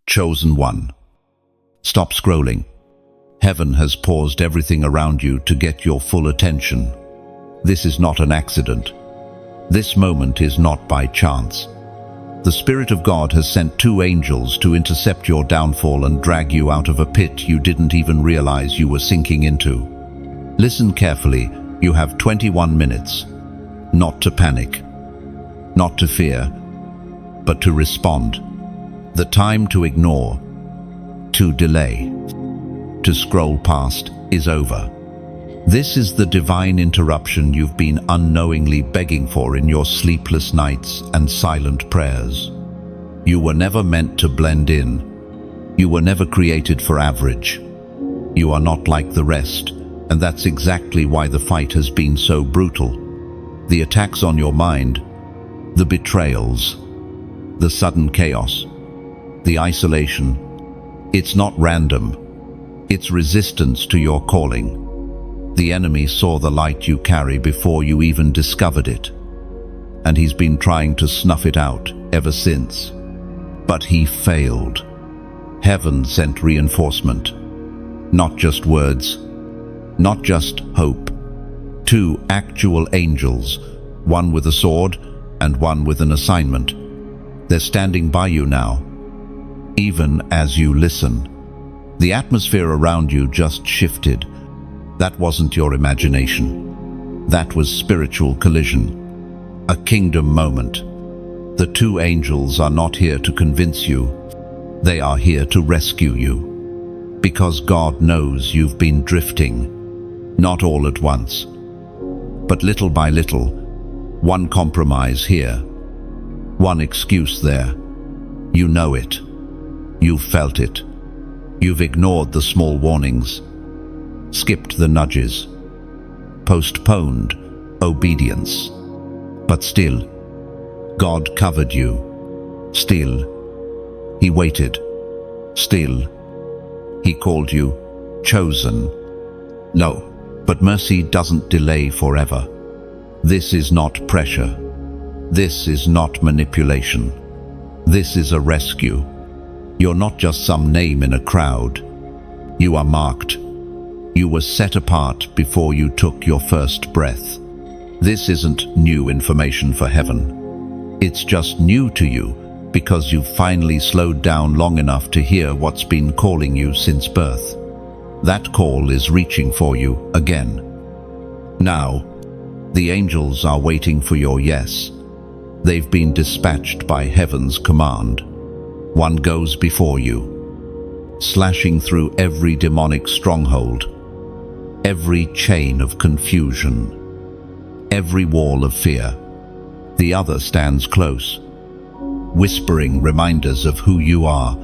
Chosen one. Stop scrolling. Heaven has paused everything around you to get your full attention. This is not an accident. This moment is not by chance. The Spirit of God has sent 2 angels to intercept your downfall and drag you out of a pit you didn't even realize you were sinking into. Listen carefully. You have 21 minutes. Not to panic. Not to fear. But to respond. The time to ignore, to delay, to scroll past is over. This is the divine interruption you've been unknowingly begging for in your sleepless nights and silent prayers. You were never meant to blend in. You were never created for average. You are not like the rest, and that's exactly why the fight has been so brutal. The attacks on your mind, the betrayals, the sudden chaos, the isolation. It's not random. It's resistance to your calling. The enemy saw the light you carry before you even discovered it, and he's been trying to snuff it out ever since. But he failed. Heaven sent reinforcement. Not just words, not just hope. 2 actual angels, one with a sword and one with an assignment. They're standing by you now, even as you listen. The atmosphere around you just shifted. That wasn't your imagination. That was spiritual collision. A kingdom moment. The 2 angels are not here to convince you. They are here to rescue you. Because God knows you've been drifting. Not all at once, but little by little. One compromise here. One excuse there. You know it. You've felt it. You've ignored the small warnings, skipped the nudges, postponed obedience. But still, God covered you. Still, He waited. Still, He called you chosen. No, but mercy doesn't delay forever. This is not pressure. This is not manipulation. This is a rescue. You're not just some name in a crowd. You are marked. You were set apart before you took your first breath. This isn't new information for heaven. It's just new to you because you've finally slowed down long enough to hear what's been calling you since birth. That call is reaching for you again. Now, the angels are waiting for your yes. They've been dispatched by heaven's command. One goes before you, slashing through every demonic stronghold, every chain of confusion, every wall of fear. The other stands close, whispering reminders of who you are.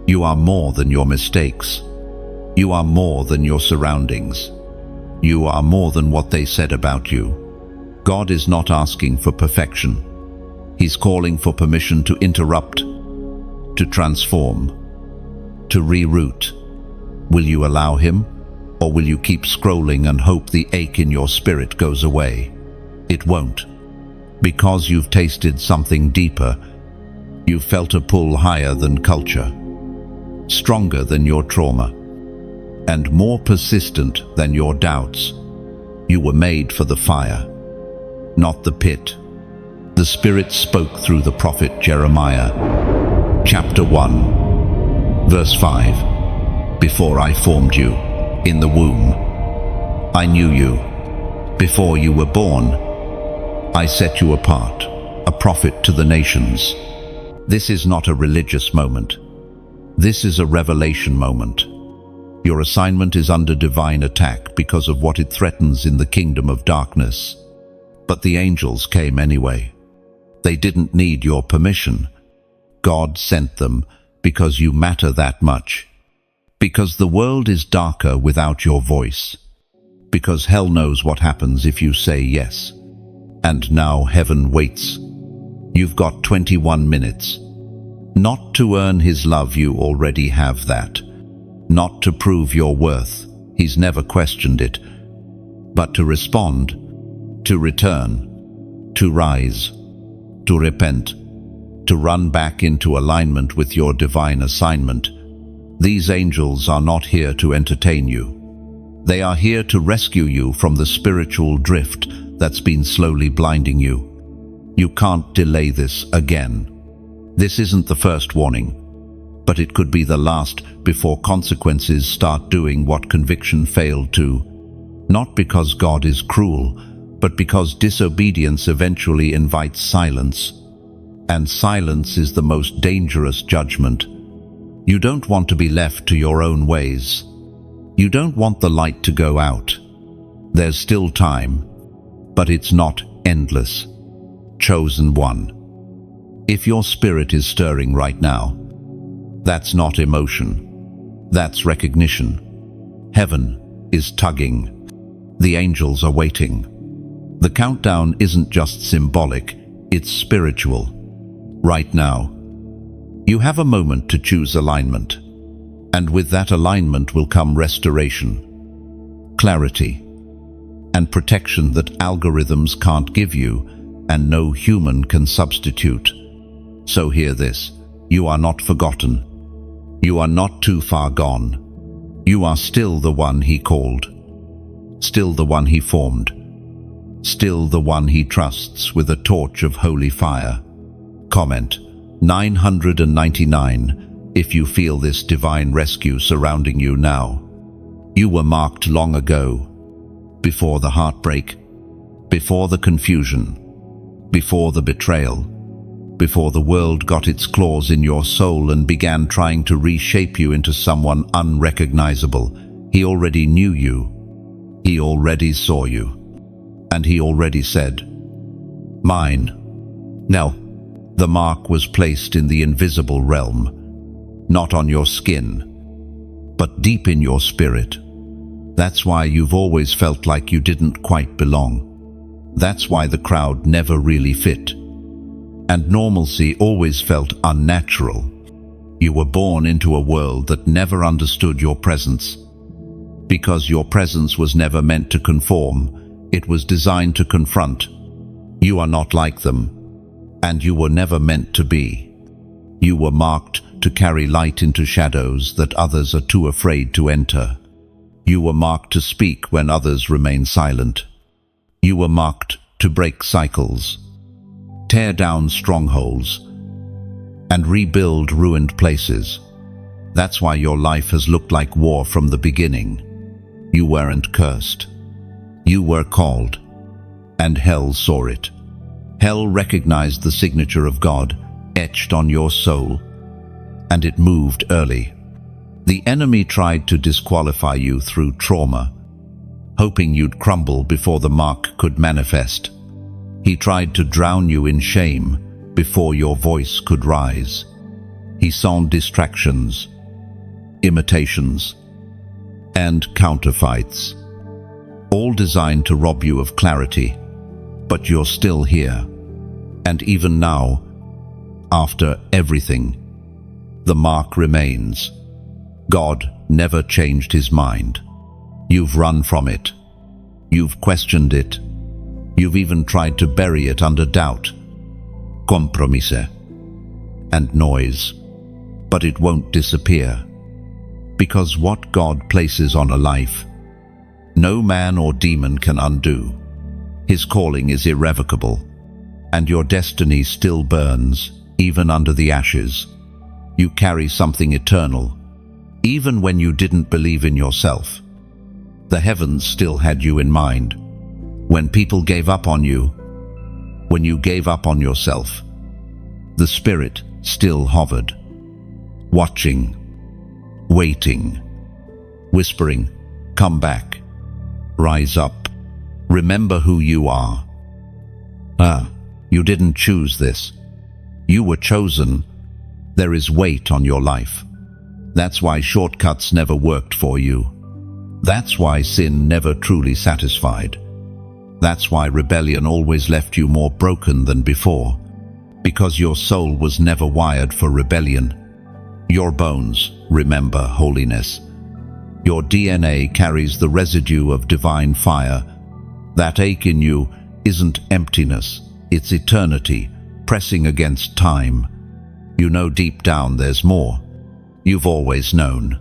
You are more than your mistakes. You are more than your surroundings. You are more than what they said about you. God is not asking for perfection. He's calling for permission to interrupt, to transform, to reroute. Will you allow Him, or will you keep scrolling and hope the ache in your spirit goes away? It won't. Because you've tasted something deeper. You've felt a pull higher than culture, stronger than your trauma, and more persistent than your doubts. You were made for the fire, not the pit. The Spirit spoke through the prophet Jeremiah. Chapter 1, verse 5. Before I formed you in the womb, I knew you. Before you were born, I set you apart, a prophet to the nations. This is not a religious moment. This is a revelation moment. Your assignment is under divine attack because of what it threatens in the kingdom of darkness. But the angels came anyway. They didn't need your permission. God sent them because you matter that much. Because the world is darker without your voice. Because hell knows what happens if you say yes. And now heaven waits. You've got 21 minutes. Not to earn His love, you already have that. Not to prove your worth, He's never questioned it. But to respond, to return, to rise, to repent, to run back into alignment with your divine assignment. These angels are not here to entertain you. They are here to rescue you from the spiritual drift that's been slowly blinding you. You can't delay this again. This isn't the first warning, but it could be the last before consequences start doing what conviction failed to. Not because God is cruel, but because disobedience eventually invites silence. And silence is the most dangerous judgment. You don't want to be left to your own ways. You don't want the light to go out. There's still time, but it's not endless. Chosen one. If your spirit is stirring right now, that's not emotion. That's recognition. Heaven is tugging. The angels are waiting. The countdown isn't just symbolic, it's spiritual. Right now, you have a moment to choose alignment. And with that alignment will come restoration, clarity, and protection that algorithms can't give you and no human can substitute. So hear this, you are not forgotten. You are not too far gone. You are still the one he called, still the one he formed, still the one he trusts with a torch of holy fire. Comment 999 if you feel this divine rescue surrounding you now. You were marked long ago, before the heartbreak, before the confusion, before the betrayal, before the world got its claws in your soul and began trying to reshape you into someone unrecognizable. He already knew you. He already saw you. And he already said, "Mine." Now, the mark was placed in the invisible realm, not on your skin, but deep in your spirit. That's why you've always felt like you didn't quite belong. That's why the crowd never really fit. And normalcy always felt unnatural. You were born into a world that never understood your presence. Because your presence was never meant to conform, it was designed to confront. You are not like them, and you were never meant to be. You were marked to carry light into shadows that others are too afraid to enter. You were marked to speak when others remain silent. You were marked to break cycles, tear down strongholds, and rebuild ruined places. That's why your life has looked like war from the beginning. You weren't cursed. You were called, and hell saw it. Hell recognized the signature of God etched on your soul, and it moved early. The enemy tried to disqualify you through trauma, hoping you'd crumble before the mark could manifest. He tried to drown you in shame before your voice could rise. He saw distractions, imitations, and counterfeits, all designed to rob you of clarity. But you're still here. And even now, after everything, the mark remains. God never changed his mind. You've run from it. You've questioned it. You've even tried to bury it under doubt, compromise, and noise. But it won't disappear. Because what God places on a life, no man or demon can undo. His calling is irrevocable, and your destiny still burns, even under the ashes. You carry something eternal, even when you didn't believe in yourself. The heavens still had you in mind. When people gave up on you, when you gave up on yourself, the Spirit still hovered, watching, waiting, whispering, "Come back, rise up, remember who you are." You didn't choose this. You were chosen. There is weight on your life. That's why shortcuts never worked for you. That's why sin never truly satisfied. That's why rebellion always left you more broken than before. Because your soul was never wired for rebellion. Your bones remember holiness. Your DNA carries the residue of divine fire. That ache in you isn't emptiness, it's eternity pressing against time. You know deep down there's more. You've always known.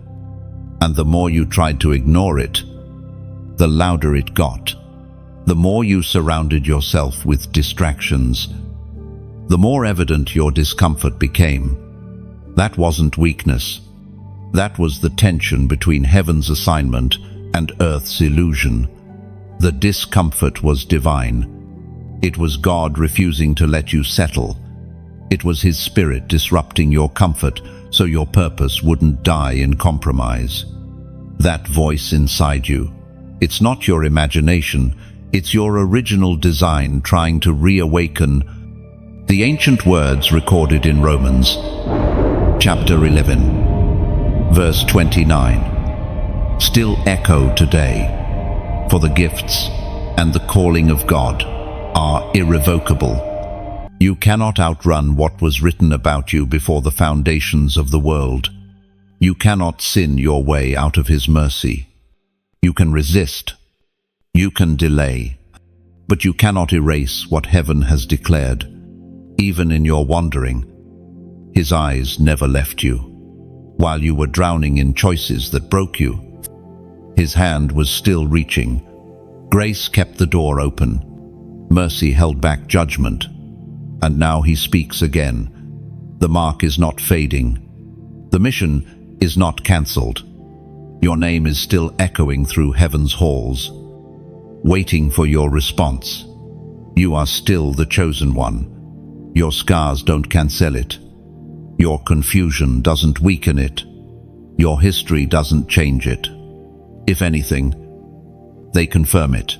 And the more you tried to ignore it, the louder it got. The more you surrounded yourself with distractions, the more evident your discomfort became. That wasn't weakness. That was the tension between heaven's assignment and earth's illusion. The discomfort was divine. It was God refusing to let you settle. It was His Spirit disrupting your comfort so your purpose wouldn't die in compromise. That voice inside you, it's not your imagination, it's your original design trying to reawaken. The ancient words recorded in Romans, chapter 11, verse 29, still echo today. For the gifts and the calling of God are irrevocable. You cannot outrun what was written about you before the foundations of the world. You cannot sin your way out of His mercy. You can resist. You can delay. But you cannot erase what heaven has declared. Even in your wandering, His eyes never left you. While you were drowning in choices that broke you, His hand was still reaching. Grace kept the door open. Mercy held back judgment. And now He speaks again. The mark is not fading. The mission is not cancelled. Your name is still echoing through heaven's halls, waiting for your response. You are still the chosen one. Your scars don't cancel it. Your confusion doesn't weaken it. Your history doesn't change it. If anything, they confirm it.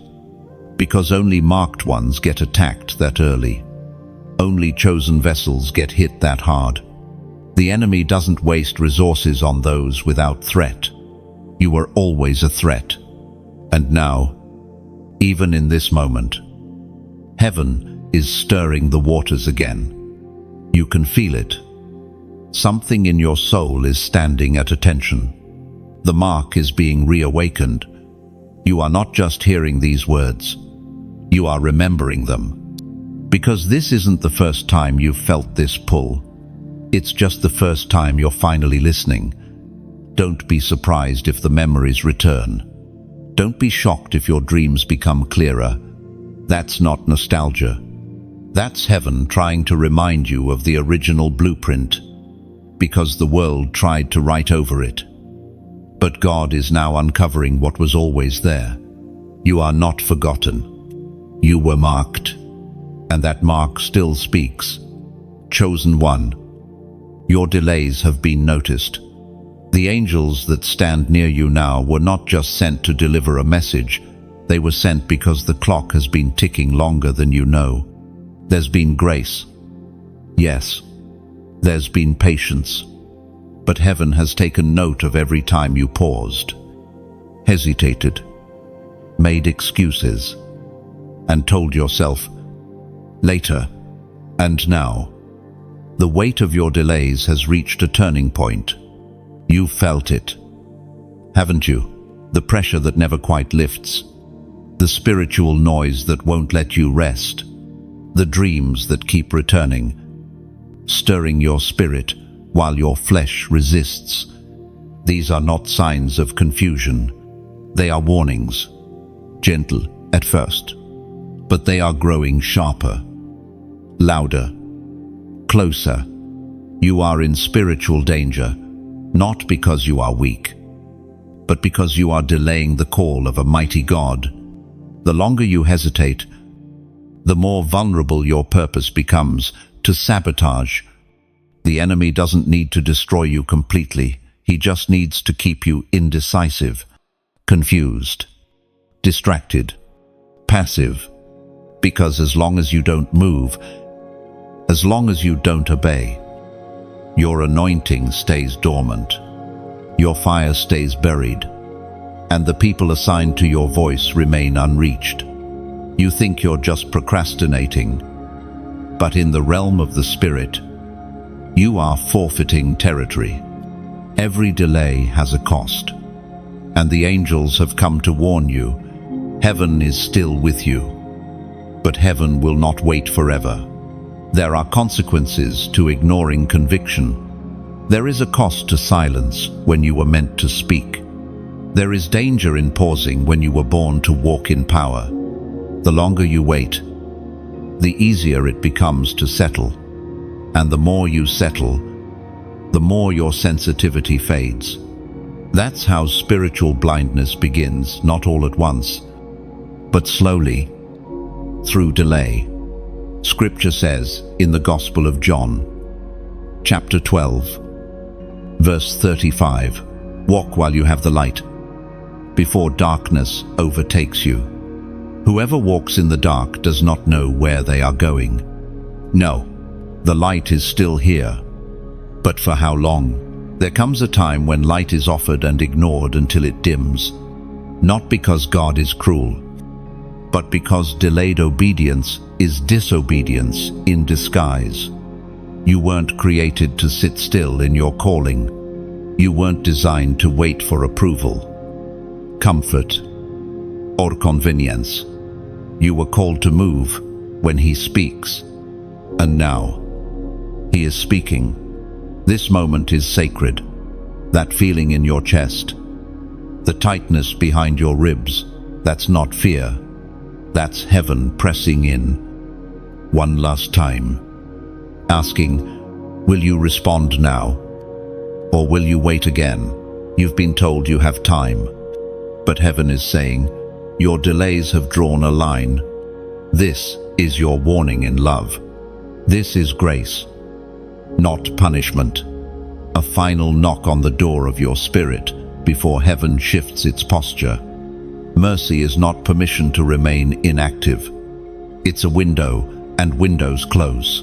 Because only marked ones get attacked that early. Only chosen vessels get hit that hard. The enemy doesn't waste resources on those without threat. You were always a threat. And now, even in this moment, heaven is stirring the waters again. You can feel it. Something in your soul is standing at attention. The mark is being reawakened. You are not just hearing these words. You are remembering them. Because this isn't the first time you've felt this pull. It's just the first time you're finally listening. Don't be surprised if the memories return. Don't be shocked if your dreams become clearer. That's not nostalgia. That's heaven trying to remind you of the original blueprint, because the world tried to write over it. But God is now uncovering what was always there. You are not forgotten. You were marked. And that mark still speaks. Chosen one. Your delays have been noticed. The angels that stand near you now were not just sent to deliver a message. They were sent because the clock has been ticking longer than you know. There's been grace. Yes, there's been patience. But heaven has taken note of every time you paused, hesitated, made excuses, and told yourself, later, and now. The weight of your delays has reached a turning point. You felt it, haven't you? The pressure that never quite lifts, the spiritual noise that won't let you rest, the dreams that keep returning, stirring your spirit while your flesh resists. These are not signs of confusion. They are warnings, gentle at first, but they are growing sharper, louder, closer. You are in spiritual danger, not because you are weak, but because you are delaying the call of a mighty God. The longer you hesitate, the more vulnerable your purpose becomes to sabotage. The enemy doesn't need to destroy you completely. He just needs to keep you indecisive, confused, distracted, passive. Because as long as you don't move, as long as you don't obey, your anointing stays dormant, your fire stays buried, and the people assigned to your voice remain unreached. You think you're just procrastinating, but in the realm of the Spirit, you are forfeiting territory. Every delay has a cost, and the angels have come to warn you. Heaven is still with you, but heaven will not wait forever. There are consequences to ignoring conviction. There is a cost to silence when you were meant to speak. There is danger in pausing when you were born to walk in power. The longer you wait, the easier it becomes to settle. And the more you settle, the more your sensitivity fades. That's how spiritual blindness begins, not all at once, but slowly, through delay. Scripture says in the Gospel of John, chapter 12, verse 35, "Walk while you have the light, before darkness overtakes you. Whoever walks in the dark does not know where they are going." No, the light is still here. But for how long? There comes a time when light is offered and ignored until it dims. Not because God is cruel, but because delayed obedience is disobedience in disguise. You weren't created to sit still in your calling. You weren't designed to wait for approval, comfort, or convenience. You were called to move when He speaks. And now, He is speaking. This moment is sacred. That feeling in your chest, the tightness behind your ribs, that's not fear. That's heaven pressing in. One last time, asking, will you respond now? Or will you wait again? You've been told you have time, but heaven is saying, your delays have drawn a line. This is your warning in love. This is grace, not punishment. A final knock on the door of your spirit before heaven shifts its posture. Mercy is not permission to remain inactive. It's a window, and windows close.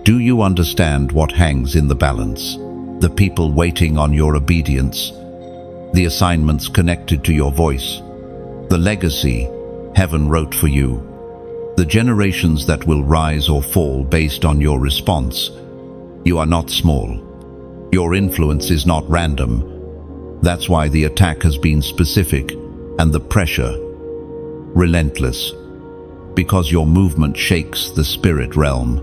Do you understand what hangs in the balance? The people waiting on your obedience, the assignments connected to your voice, the legacy heaven wrote for you, the generations that will rise or fall based on your response. You are not small. Your influence is not random. That's why the attack has been specific and the pressure relentless, because your movement shakes the spirit realm.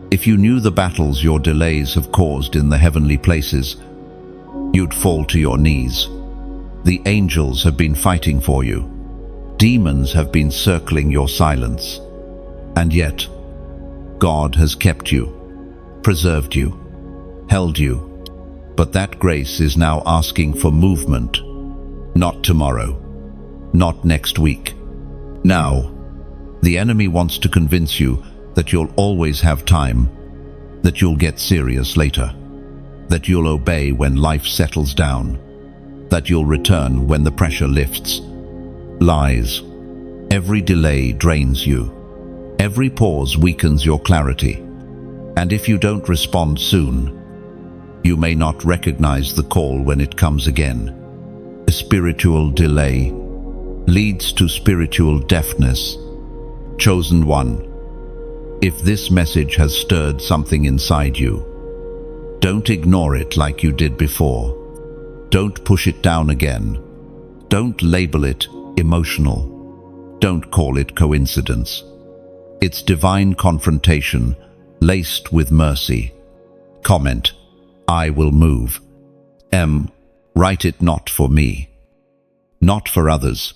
If you knew the battles your delays have caused in the heavenly places, you'd fall to your knees. The angels have been fighting for you. Demons have been circling your silence. And yet, God has kept you, preserved you, held you. But that grace is now asking for movement. Not tomorrow, not next week. Now, the enemy wants to convince you that you'll always have time, that you'll get serious later, that you'll obey when life settles down, that you'll return when the pressure lifts. Lies. Every delay drains you. Every pause weakens your clarity. And if you don't respond soon, you may not recognize the call when it comes again. A spiritual delay leads to spiritual deafness. Chosen one, if this message has stirred something inside you, don't ignore it like you did before. Don't push it down again. Don't label it emotional. Don't call it coincidence. It's divine confrontation laced with mercy. Comment, I will move. Write it not for me, not for others,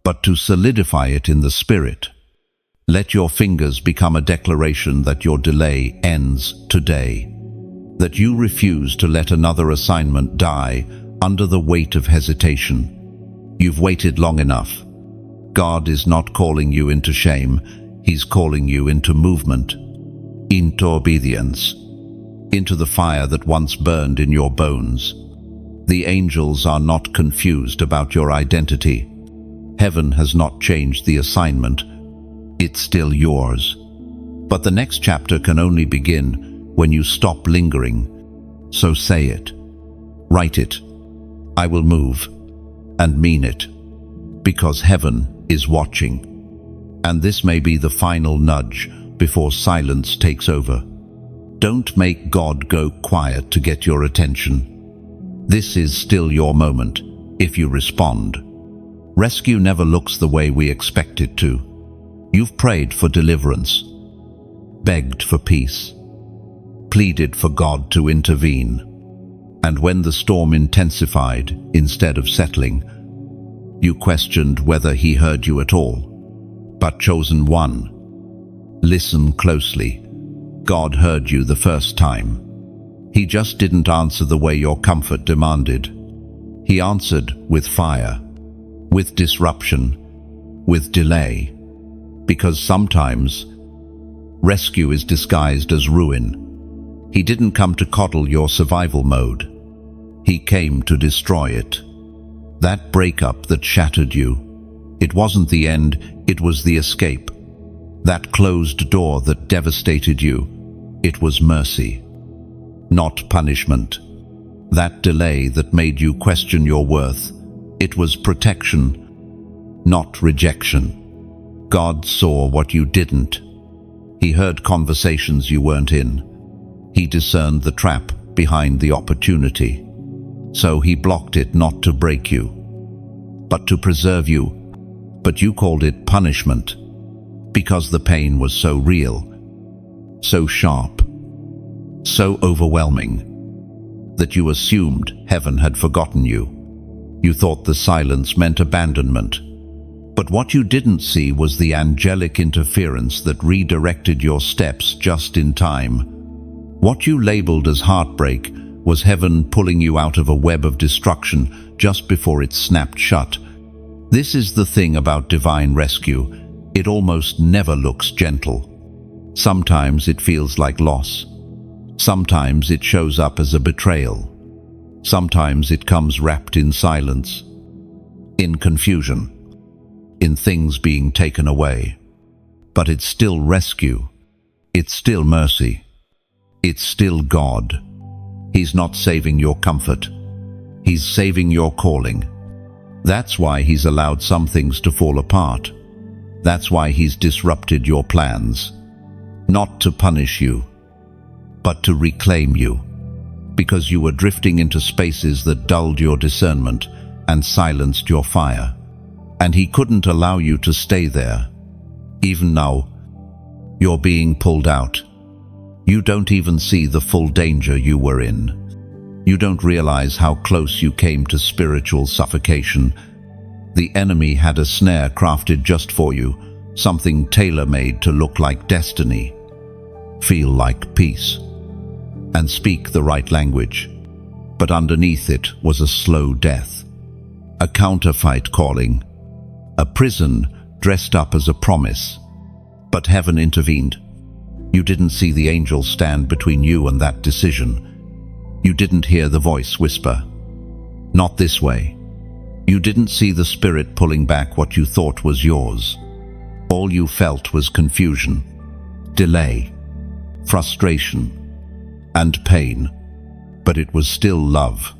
but to solidify it in the spirit. Let your fingers become a declaration that your delay ends today, that you refuse to let another assignment die under the weight of hesitation. You've waited long enough. God is not calling you into shame. He's calling you into movement, into obedience, into the fire that once burned in your bones. The angels are not confused about your identity. Heaven has not changed the assignment. It's still yours. But the next chapter can only begin when you stop lingering. So say it. Write it. I will move, and mean it, because heaven is watching. And this may be the final nudge before silence takes over. Don't make God go quiet to get your attention. This is still your moment, if you respond. Rescue never looks the way we expect it to. You've prayed for deliverance, begged for peace, pleaded for God to intervene. And when the storm intensified instead of settling, you questioned whether he heard you at all. But chosen one, listen closely. God heard you the first time. He just didn't answer the way your comfort demanded. He answered with fire, with disruption, with delay. Because sometimes rescue is disguised as ruin. He didn't come to coddle your survival mode. He came to destroy it. That breakup that shattered you, it wasn't the end, it was the escape. That closed door that devastated you, it was mercy, not punishment. That delay that made you question your worth, it was protection, not rejection. God saw what you didn't. He heard conversations you weren't in. He discerned the trap behind the opportunity. So he blocked it not to break you, but to preserve you. But you called it punishment because the pain was so real, so sharp, so overwhelming that you assumed heaven had forgotten you. You thought the silence meant abandonment. But what you didn't see was the angelic interference that redirected your steps just in time. What you labeled as heartbreak was heaven pulling you out of a web of destruction just before it snapped shut. This is the thing about divine rescue. It almost never looks gentle. Sometimes it feels like loss. Sometimes it shows up as a betrayal. Sometimes it comes wrapped in silence, in confusion, in things being taken away. But it's still rescue. It's still mercy. It's still God. He's not saving your comfort. He's saving your calling. That's why he's allowed some things to fall apart. That's why he's disrupted your plans. Not to punish you, but to reclaim you. Because you were drifting into spaces that dulled your discernment and silenced your fire. And he couldn't allow you to stay there. Even now, you're being pulled out. You don't even see the full danger you were in. You don't realize how close you came to spiritual suffocation. The enemy had a snare crafted just for you, something tailor-made to look like destiny, feel like peace, and speak the right language. But underneath it was a slow death, a counterfeit calling, a prison dressed up as a promise. But heaven intervened. You didn't see the angel stand between you and that decision. You didn't hear the voice whisper, "Not this way." You didn't see the Spirit pulling back what you thought was yours. All you felt was confusion, delay, frustration, and pain. But it was still love.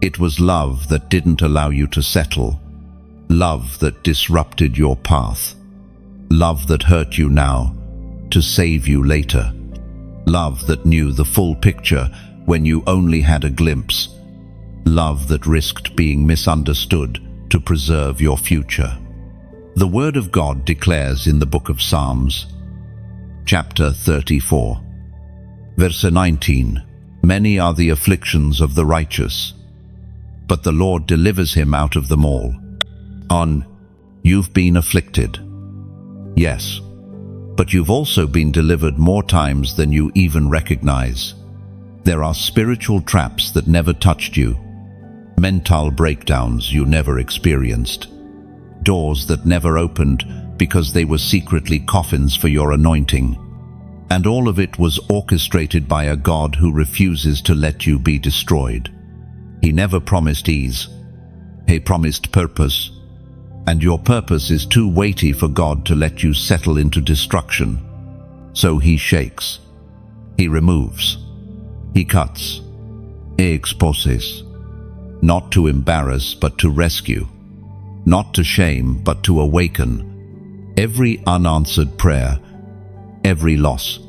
It was love that didn't allow you to settle. Love that disrupted your path. Love that hurt you now to save you later. Love that knew the full picture when you only had a glimpse. Love that risked being misunderstood to preserve your future. The Word of God declares in the book of Psalms, chapter 34, verse 19, "Many are the afflictions of the righteous, but the Lord delivers him out of them all." You've been afflicted. Yes, but you've also been delivered more times than you even recognize. There are spiritual traps that never touched you, mental breakdowns you never experienced, doors that never opened because they were secretly coffins for your anointing. And all of it was orchestrated by a God who refuses to let you be destroyed. He never promised ease. He promised purpose. And your purpose is too weighty for God to let you settle into destruction. So he shakes. He removes. He cuts. He exposes. Not to embarrass, but to rescue. Not to shame, but to awaken. Every unanswered prayer, every loss,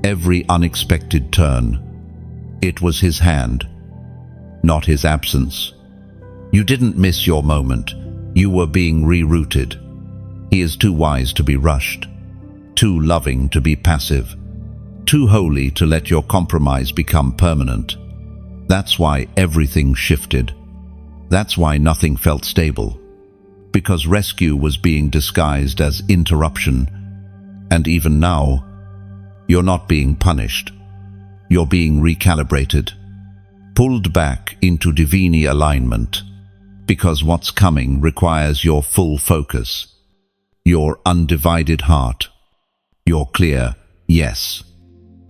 every unexpected turn, it was his hand, not his absence. You didn't miss your moment. You were being rerouted. He is too wise to be rushed, too loving to be passive, too holy to let your compromise become permanent. That's why everything shifted. That's why nothing felt stable. Because rescue was being disguised as interruption. And even now, you're not being punished. You're being recalibrated, pulled back into divine alignment. Because what's coming requires your full focus, your undivided heart, your clear yes.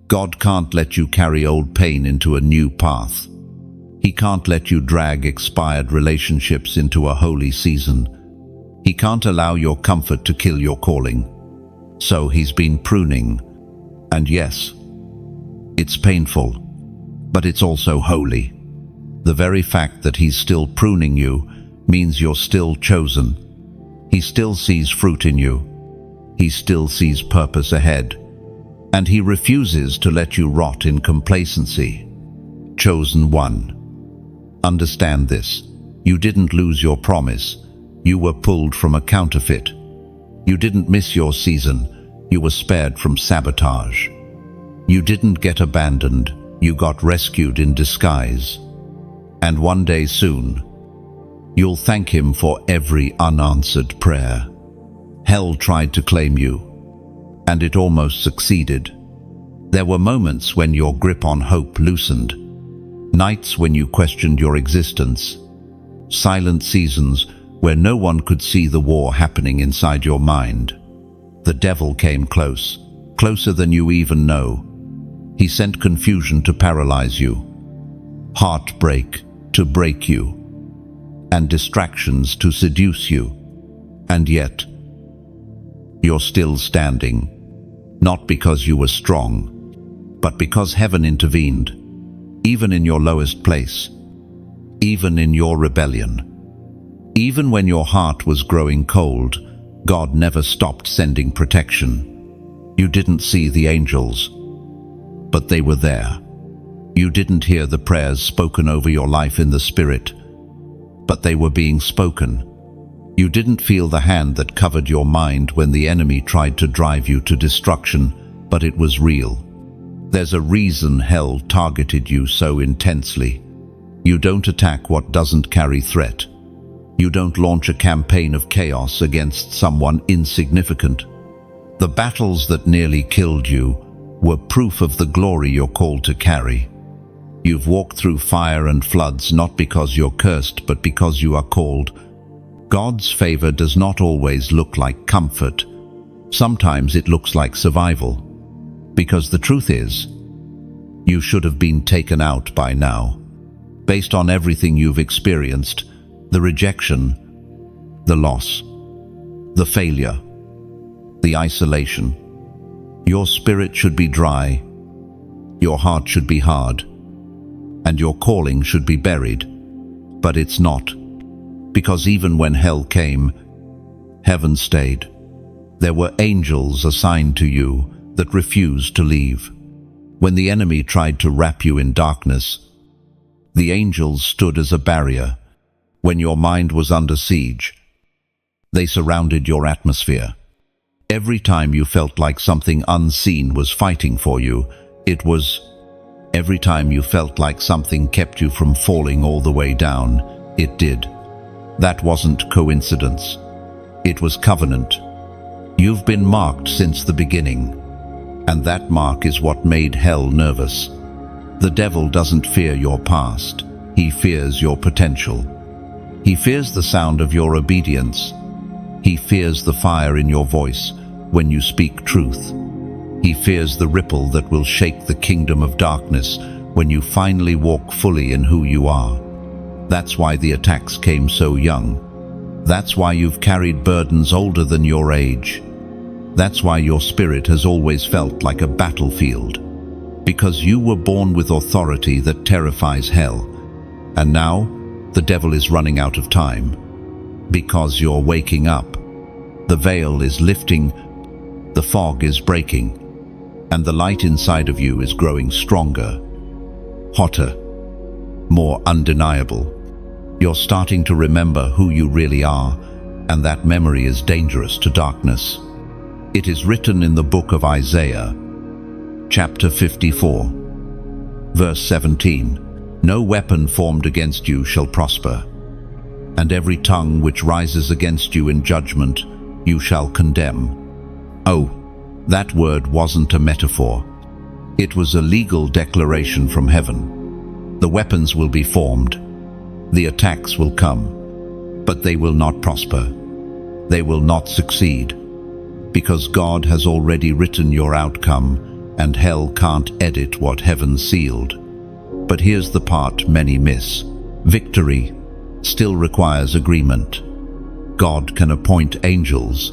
God can't let you carry old pain into a new path. He can't let you drag expired relationships into a holy season. He can't allow your comfort to kill your calling. So he's been pruning. And yes, it's painful, but it's also holy. The very fact that he's still pruning you means you're still chosen. He still sees fruit in you. He still sees purpose ahead. And he refuses to let you rot in complacency. Chosen one. Understand this. You didn't lose your promise. You were pulled from a counterfeit. You didn't miss your season. You were spared from sabotage. You didn't get abandoned. You got rescued in disguise. And one day soon, you'll thank him for every unanswered prayer. Hell tried to claim you, and it almost succeeded. There were moments when your grip on hope loosened, nights when you questioned your existence, silent seasons where no one could see the war happening inside your mind. The devil came close, closer than you even know. He sent confusion to paralyze you, heartbreak to break you, and distractions to seduce you. And yet, you're still standing, not because you were strong, but because heaven intervened, even in your lowest place, even in your rebellion. Even when your heart was growing cold, God never stopped sending protection. You didn't see the angels, but they were there. You didn't hear the prayers spoken over your life in the Spirit, but they were being spoken. You didn't feel the hand that covered your mind when the enemy tried to drive you to destruction, but it was real. There's a reason hell targeted you so intensely. You don't attack what doesn't carry threat. You don't launch a campaign of chaos against someone insignificant. The battles that nearly killed you were proof of the glory you're called to carry. You've walked through fire and floods not because you're cursed, but because you are called. God's favor does not always look like comfort. Sometimes it looks like survival. Because the truth is, you should have been taken out by now. Based on everything you've experienced, the rejection, the loss, the failure, the isolation. Your spirit should be dry, your heart should be hard, and your calling should be buried. But it's not, because even when hell came, heaven stayed. There were angels assigned to you that refused to leave. When the enemy tried to wrap you in darkness, the angels stood as a barrier. When your mind was under siege, they surrounded your atmosphere. Every time you felt like something unseen was fighting for you, every time you felt like something kept you from falling all the way down, it did. That wasn't coincidence. It was covenant. You've been marked since the beginning, and that mark is what made hell nervous. The devil doesn't fear your past. He fears your potential. He fears the sound of your obedience. He fears the fire in your voice when you speak truth. He fears the ripple that will shake the kingdom of darkness when you finally walk fully in who you are. That's why the attacks came so young. That's why you've carried burdens older than your age. That's why your spirit has always felt like a battlefield. Because you were born with authority that terrifies hell. And now, the devil is running out of time. Because you're waking up. The veil is lifting, the fog is breaking, and the light inside of you is growing stronger, hotter, more undeniable. You're starting to remember who you really are, and that memory is dangerous to darkness. It is written in the book of Isaiah, chapter 54, verse 17, "No weapon formed against you shall prosper, and every tongue which rises against you in judgment you shall condemn." Oh, that word wasn't a metaphor. It was a legal declaration from heaven. The weapons will be formed, the attacks will come, but they will not prosper. They will not succeed, because God has already written your outcome, and hell can't edit what heaven sealed. But here's the part many miss. Victory still requires agreement. God can appoint angels.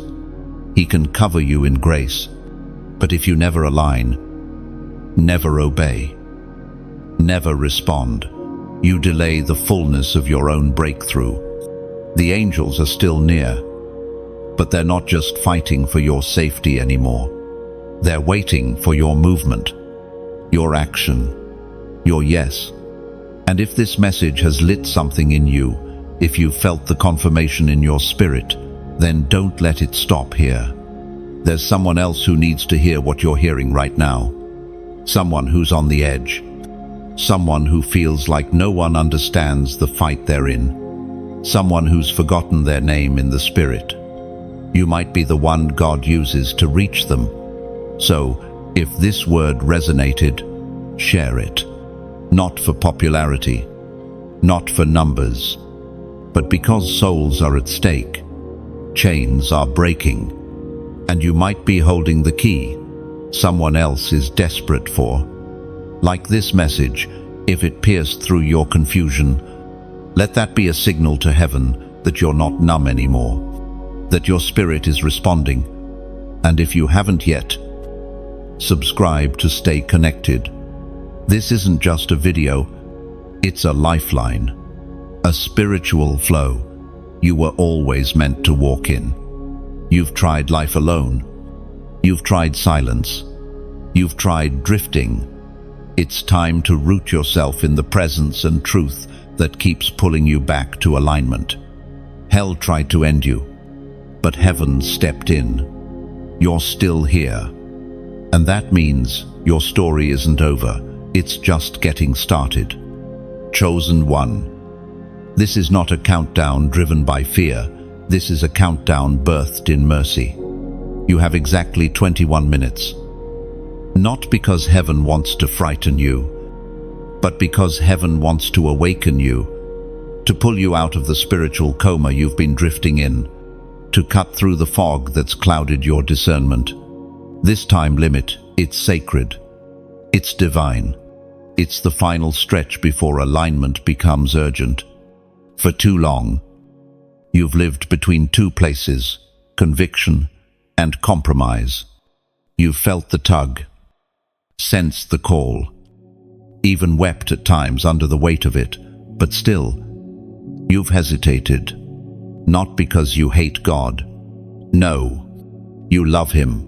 He can cover you in grace. But if you never align, never obey, never respond, you delay the fullness of your own breakthrough. The angels are still near, but they're not just fighting for your safety anymore. They're waiting for your movement, your action, your yes. And if this message has lit something in you, if you felt the confirmation in your spirit, then don't let it stop here. There's someone else who needs to hear what you're hearing right now. Someone who's on the edge. Someone who feels like no one understands the fight they're in. Someone who's forgotten their name in the spirit. You might be the one God uses to reach them. So, if this word resonated, share it. Not for popularity, not for numbers, but because souls are at stake. Chains are breaking, and you might be holding the key someone else is desperate for. Like this message, if it pierced through your confusion, let that be a signal to heaven that you're not numb anymore, that your spirit is responding. And if you haven't yet, subscribe to stay connected. This isn't just a video, it's a lifeline, a spiritual flow you were always meant to walk in. You've tried life alone. You've tried silence. You've tried drifting. It's time to root yourself in the presence and truth that keeps pulling you back to alignment. Hell tried to end you, but heaven stepped in. You're still here. And that means your story isn't over. It's just getting started. Chosen one. This is not a countdown driven by fear. This is a countdown birthed in mercy. You have exactly 21 minutes. Not because heaven wants to frighten you, but because heaven wants to awaken you, to pull you out of the spiritual coma you've been drifting in, to cut through the fog that's clouded your discernment. This time limit, it's sacred. It's divine. It's the final stretch before alignment becomes urgent. For too long, you've lived between two places, conviction and compromise. You've felt the tug, sensed the call, even wept at times under the weight of it, but still, you've hesitated. Not because you hate God. No, you love Him,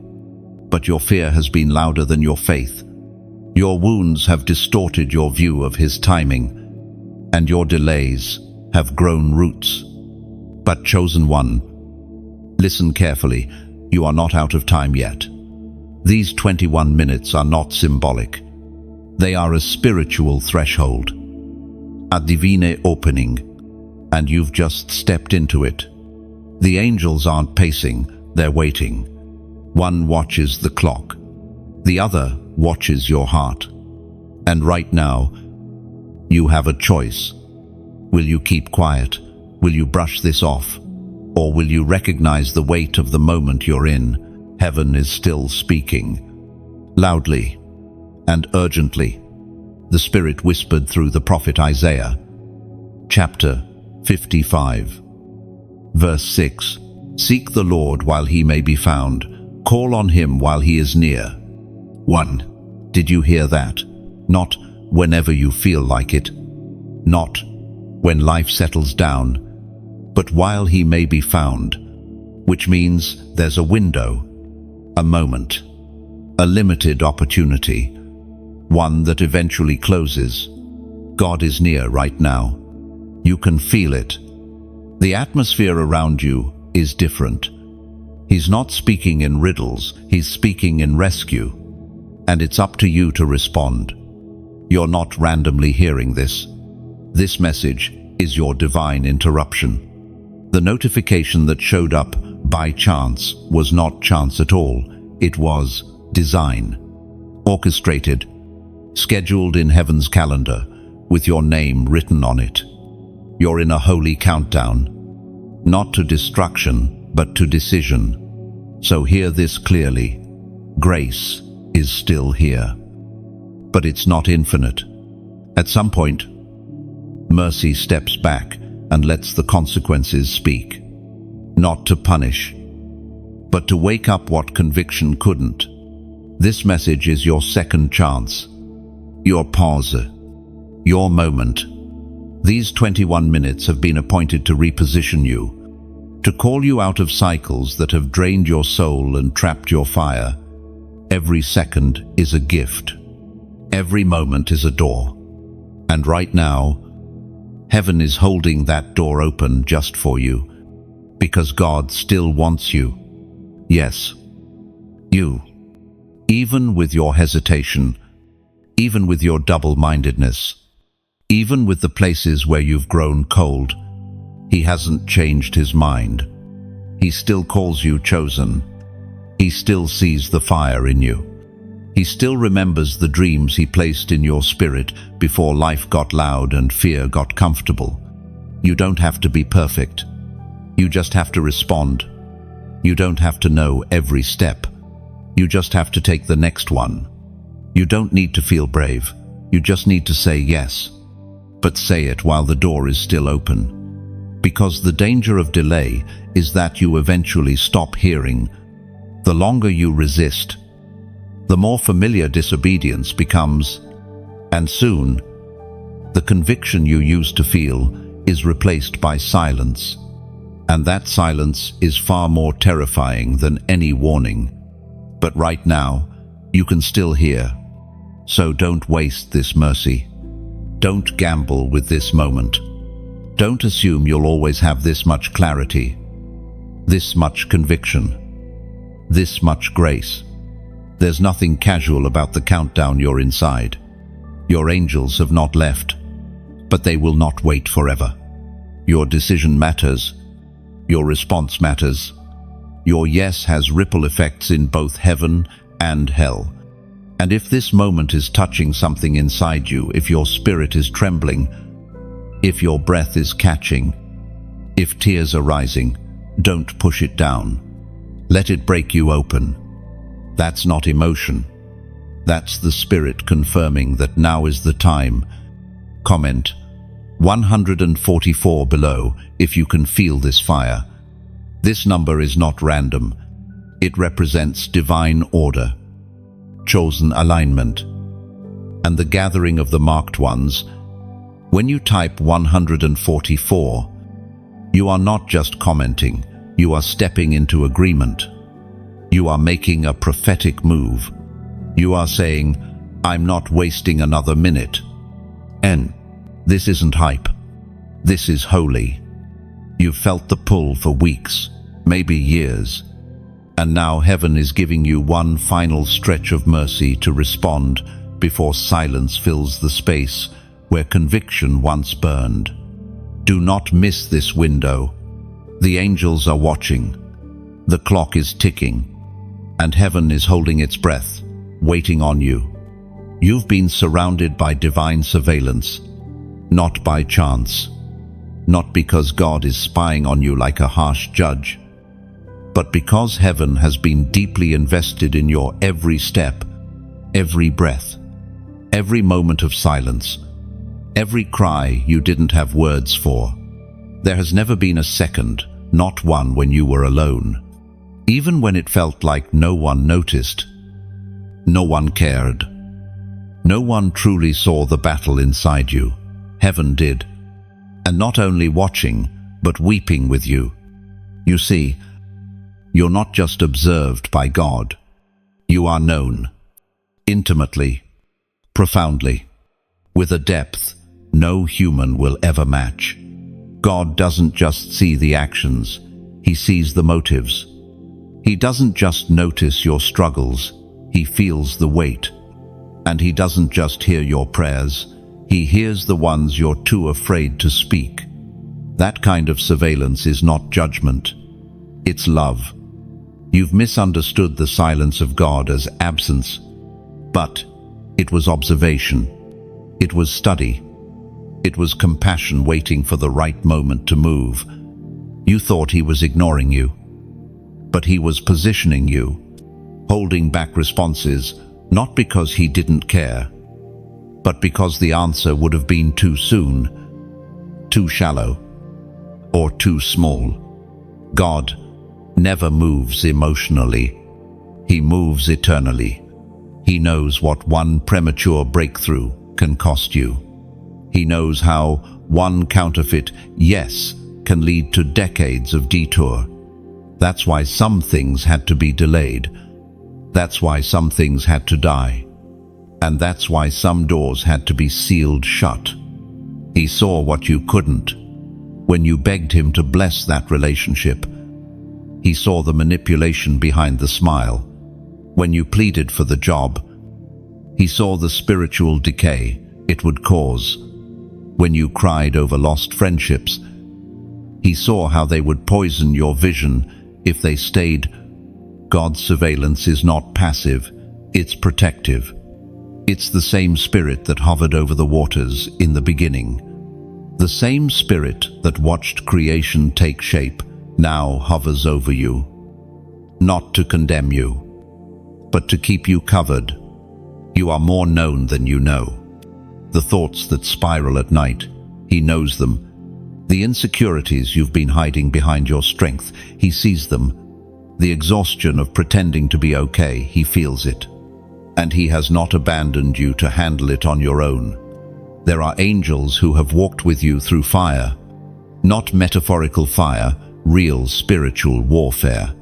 but your fear has been louder than your faith. Your wounds have distorted your view of His timing, and your delays have grown roots. But chosen one, listen carefully. You are not out of time yet. These 21 minutes are not symbolic. They are a spiritual threshold, a divine opening, and you've just stepped into it. The angels aren't pacing, they're waiting. One watches the clock, the other watches your heart. And right now, you have a choice. Will you keep quiet? Will you brush this off? Or will you recognize the weight of the moment you're in? Heaven is still speaking. Loudly and urgently, the Spirit whispered through the prophet Isaiah. Chapter 55, verse 6. Seek the Lord while He may be found. Call on Him while He is near. 1. Did you hear that? Not whenever you feel like it. Not when life settles down, but while He may be found, which means there's a window, a moment, a limited opportunity, one that eventually closes. God is near right now. You can feel it. The atmosphere around you is different. He's not speaking in riddles, he's speaking in rescue. And it's up to you to respond. You're not randomly hearing this. This message is your divine interruption. The notification that showed up by chance was not chance at all. It was design. Orchestrated, scheduled in heaven's calendar, with your name written on it. You're in a holy countdown, not to destruction, but to decision. So hear this clearly. Grace is still here. But it's not infinite. At some point, mercy steps back and lets the consequences speak. Not to punish, but to wake up what conviction couldn't. This message is your second chance, your pause, your moment. These 21 minutes have been appointed to reposition you, to call you out of cycles that have drained your soul and trapped your fire. Every second is a gift. Every moment is a door. And right now, heaven is holding that door open just for you, because God still wants you. Yes, you. Even with your hesitation, even with your double-mindedness, even with the places where you've grown cold, He hasn't changed His mind. He still calls you chosen. He still sees the fire in you. He still remembers the dreams He placed in your spirit before life got loud and fear got comfortable. You don't have to be perfect. You just have to respond. You don't have to know every step. You just have to take the next one. You don't need to feel brave. You just need to say yes. But say it while the door is still open. Because the danger of delay is that you eventually stop hearing. The longer you resist, the more familiar disobedience becomes, and soon, the conviction you used to feel is replaced by silence. And that silence is far more terrifying than any warning. But right now, you can still hear. So don't waste this mercy. Don't gamble with this moment. Don't assume you'll always have this much clarity, this much conviction, this much grace. There's nothing casual about the countdown you're inside. Your angels have not left, but they will not wait forever. Your decision matters. Your response matters. Your yes has ripple effects in both heaven and hell. And if this moment is touching something inside you, if your spirit is trembling, if your breath is catching, if tears are rising, don't push it down. Let it break you open. That's not emotion. That's the Spirit confirming that now is the time. Comment 144 below if you can feel this fire. This number is not random. It represents divine order, chosen alignment, and the gathering of the marked ones. When you type 144, you are not just commenting, you are stepping into agreement. You are making a prophetic move. You are saying, I'm not wasting another minute. And this isn't hype. This is holy. You've felt the pull for weeks, maybe years. And now heaven is giving you one final stretch of mercy to respond before silence fills the space where conviction once burned. Do not miss this window. The angels are watching. The clock is ticking. And heaven is holding its breath, waiting on you. You've been surrounded by divine surveillance, not by chance, not because God is spying on you like a harsh judge, but because heaven has been deeply invested in your every step, every breath, every moment of silence, every cry you didn't have words for. There has never been a second, not one when you were alone. Even when it felt like no one noticed, no one cared, no one truly saw the battle inside you, heaven did. And not only watching, but weeping with you. You see, you're not just observed by God. You are known, intimately, profoundly, with a depth no human will ever match. God doesn't just see the actions, He sees the motives. He doesn't just notice your struggles, he feels the weight. And he doesn't just hear your prayers, he hears the ones you're too afraid to speak. That kind of surveillance is not judgment, it's love. You've misunderstood the silence of God as absence, but it was observation. It was study. It was compassion waiting for the right moment to move. You thought he was ignoring you, but he was positioning you, holding back responses, not because he didn't care, but because the answer would have been too soon, too shallow, or too small. God never moves emotionally. He moves eternally. He knows what one premature breakthrough can cost you. He knows how one counterfeit yes can lead to decades of detour. That's why some things had to be delayed. That's why some things had to die. And that's why some doors had to be sealed shut. He saw what you couldn't. When you begged him to bless that relationship, he saw the manipulation behind the smile. When you pleaded for the job, he saw the spiritual decay it would cause. When you cried over lost friendships, he saw how they would poison your vision if they stayed. God's surveillance is not passive, it's protective. It's the same spirit that hovered over the waters in the beginning. The same spirit that watched creation take shape now hovers over you, not to condemn you, but to keep you covered. You are more known than you know. The thoughts that spiral at night, he knows them. The insecurities you've been hiding behind your strength, he sees them. The exhaustion of pretending to be okay, he feels it. And he has not abandoned you to handle it on your own. There are angels who have walked with you through fire. Not metaphorical fire, real spiritual warfare.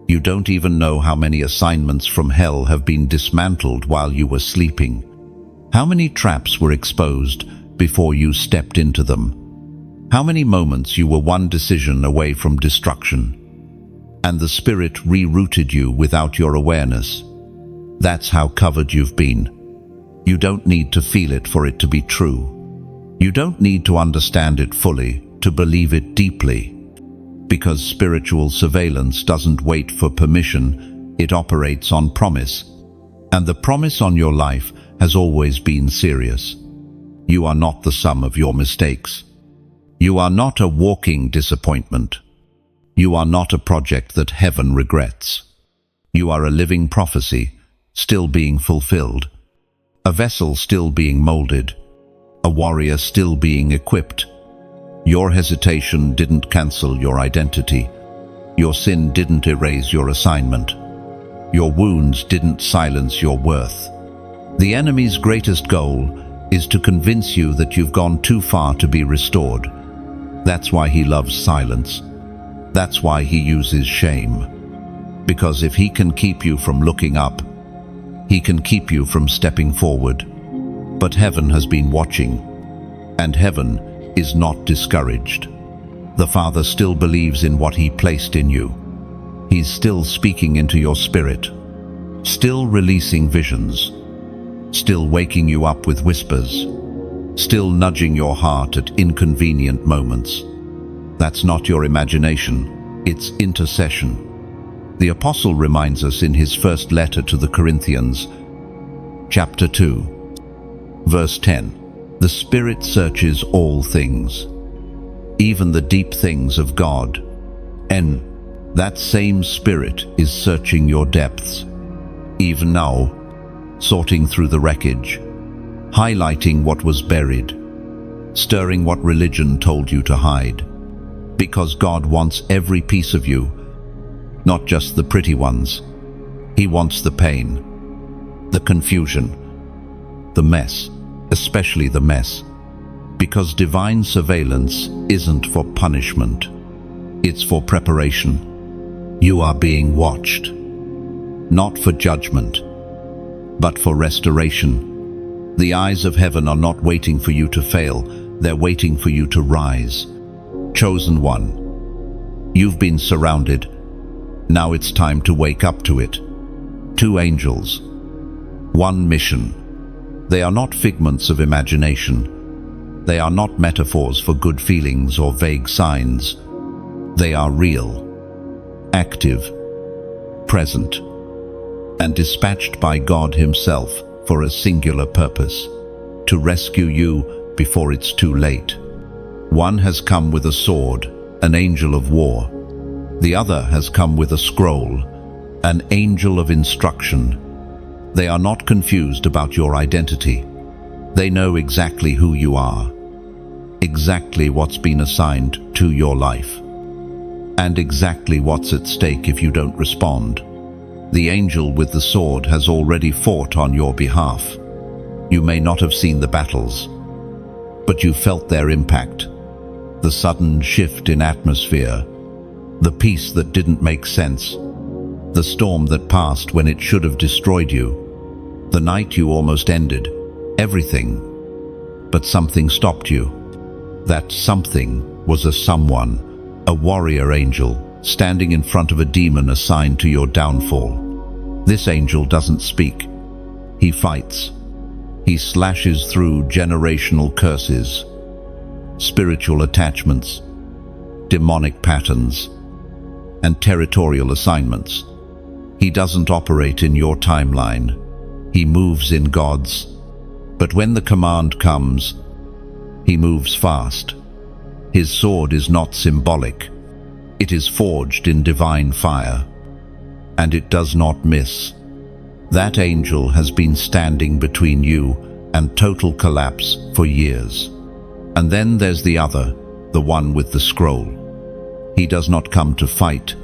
You don't even know how many assignments from hell have been dismantled while you were sleeping. How many traps were exposed before you stepped into them? How many moments you were one decision away from destruction? And the Spirit rerouted you without your awareness. That's how covered you've been. You don't need to feel it for it to be true. You don't need to understand it fully to believe it deeply. Because spiritual surveillance doesn't wait for permission, it operates on promise. And the promise on your life has always been serious. You are not the sum of your mistakes. You are not a walking disappointment. You are not a project that heaven regrets. You are a living prophecy, still being fulfilled. A vessel still being molded. A warrior still being equipped. Your hesitation didn't cancel your identity. Your sin didn't erase your assignment. Your wounds didn't silence your worth. The enemy's greatest goal is to convince you that you've gone too far to be restored. That's why he loves silence. That's why he uses shame. Because if he can keep you from looking up, he can keep you from stepping forward. But heaven has been watching, and heaven is not discouraged. The Father still believes in what he placed in you. He's still speaking into your spirit, still releasing visions, still waking you up with whispers, still nudging your heart at inconvenient moments. That's not your imagination, it's intercession. The Apostle reminds us in his first letter to the Corinthians, chapter 2, verse 10, "The Spirit searches all things, even the deep things of God." And that same Spirit is searching your depths, even now, sorting through the wreckage, highlighting what was buried, stirring what religion told you to hide. Because God wants every piece of you, not just the pretty ones. He wants the pain, the confusion, the mess, especially the mess. Because divine surveillance isn't for punishment, it's for preparation. You are being watched, not for judgment, but for restoration. The eyes of heaven are not waiting for you to fail, they're waiting for you to rise. Chosen one, you've been surrounded. Now it's time to wake up to it. 2 angels. 1 mission. They are not figments of imagination. They are not metaphors for good feelings or vague signs. They are real, active, present, and dispatched by God Himself for a singular purpose: to rescue you before it's too late. One has come with a sword, an angel of war. The other has come with a scroll, an angel of instruction. They are not confused about your identity. They know exactly who you are, exactly what's been assigned to your life, and exactly what's at stake if you don't respond. The angel with the sword has already fought on your behalf. You may not have seen the battles, but you felt their impact. The sudden shift in atmosphere, the peace that didn't make sense, the storm that passed when it should have destroyed you, the night you almost ended everything, but something stopped you. That something was a someone, a warrior angel, standing in front of a demon assigned to your downfall. This angel doesn't speak. He fights. He slashes through generational curses, spiritual attachments, demonic patterns, and territorial assignments. He doesn't operate in your timeline. He moves in God's. But when the command comes, he moves fast. His sword is not symbolic. It is forged in divine fire, and it does not miss. That angel has been standing between you and total collapse for years. And then there's the other, the one with the scroll. He does not come to fight.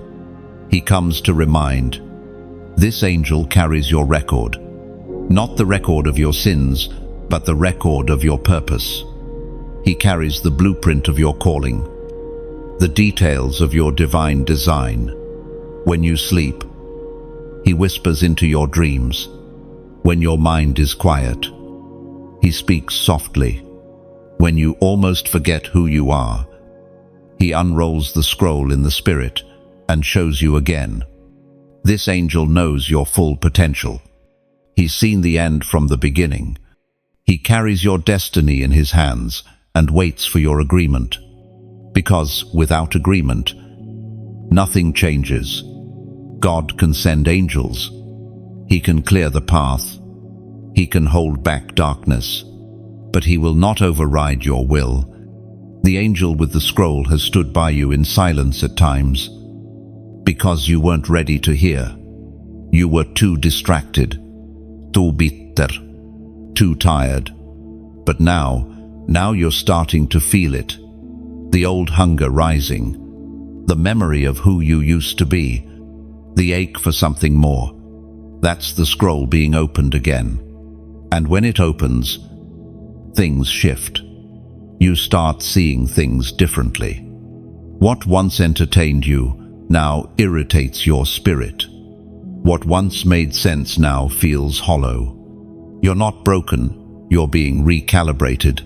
He comes to remind. This angel carries your record, not the record of your sins, but the record of your purpose. He carries the blueprint of your calling, the details of your divine design. When you sleep, he whispers into your dreams. When your mind is quiet, he speaks softly. When you almost forget who you are, he unrolls the scroll in the spirit and shows you again. This angel knows your full potential. He's seen the end from the beginning. He carries your destiny in his hands and waits for your agreement. Because without agreement, nothing changes. God can send angels. He can clear the path. He can hold back darkness. But he will not override your will. The angel with the scroll has stood by you in silence at times, because you weren't ready to hear. You were too distracted, too bitter, too tired. But now you're starting to feel it. The old hunger rising, the memory of who you used to be, the ache for something more. That's the scroll being opened again. And when it opens, things shift. You start seeing things differently. What once entertained you now irritates your spirit. What once made sense now feels hollow. You're not broken, you're being recalibrated.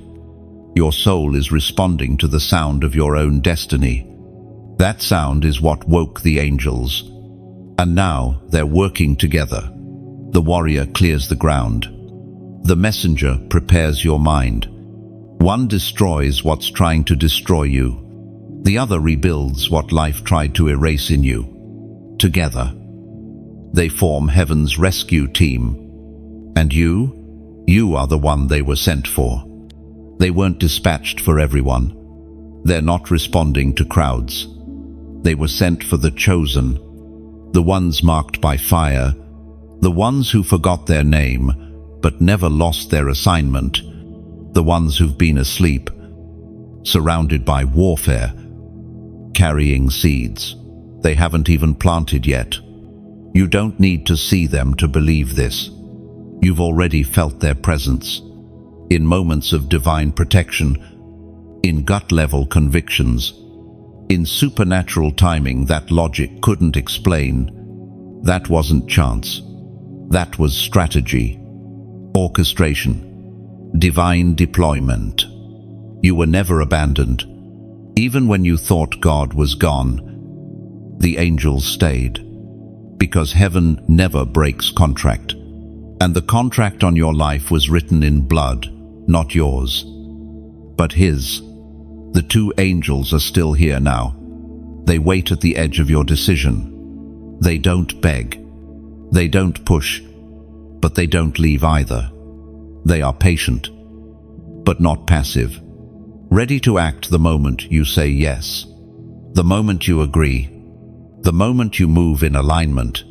Your soul is responding to the sound of your own destiny. That sound is what woke the angels. And now they're working together. The warrior clears the ground. The messenger prepares your mind. One destroys what's trying to destroy you. The other rebuilds what life tried to erase in you. Together, they form heaven's rescue team. And you are the one they were sent for. They weren't dispatched for everyone. They're not responding to crowds. They were sent for the chosen, the ones marked by fire, the ones who forgot their name but never lost their assignment, the ones who've been asleep, surrounded by warfare, carrying seeds they haven't even planted yet. You don't need to see them to believe this. You've already felt their presence, in moments of divine protection, in gut-level convictions, in supernatural timing that logic couldn't explain. That wasn't chance. That was strategy, orchestration, divine deployment. You were never abandoned. Even when you thought God was gone, the angels stayed. Because heaven never breaks contract. And the contract on your life was written in blood, not yours, but his. The two angels are still here now. They wait at the edge of your decision. They don't beg. They don't push. But they don't leave either. They are patient, but not passive. Ready to act the moment you say yes. The moment you agree. The moment you move in alignment.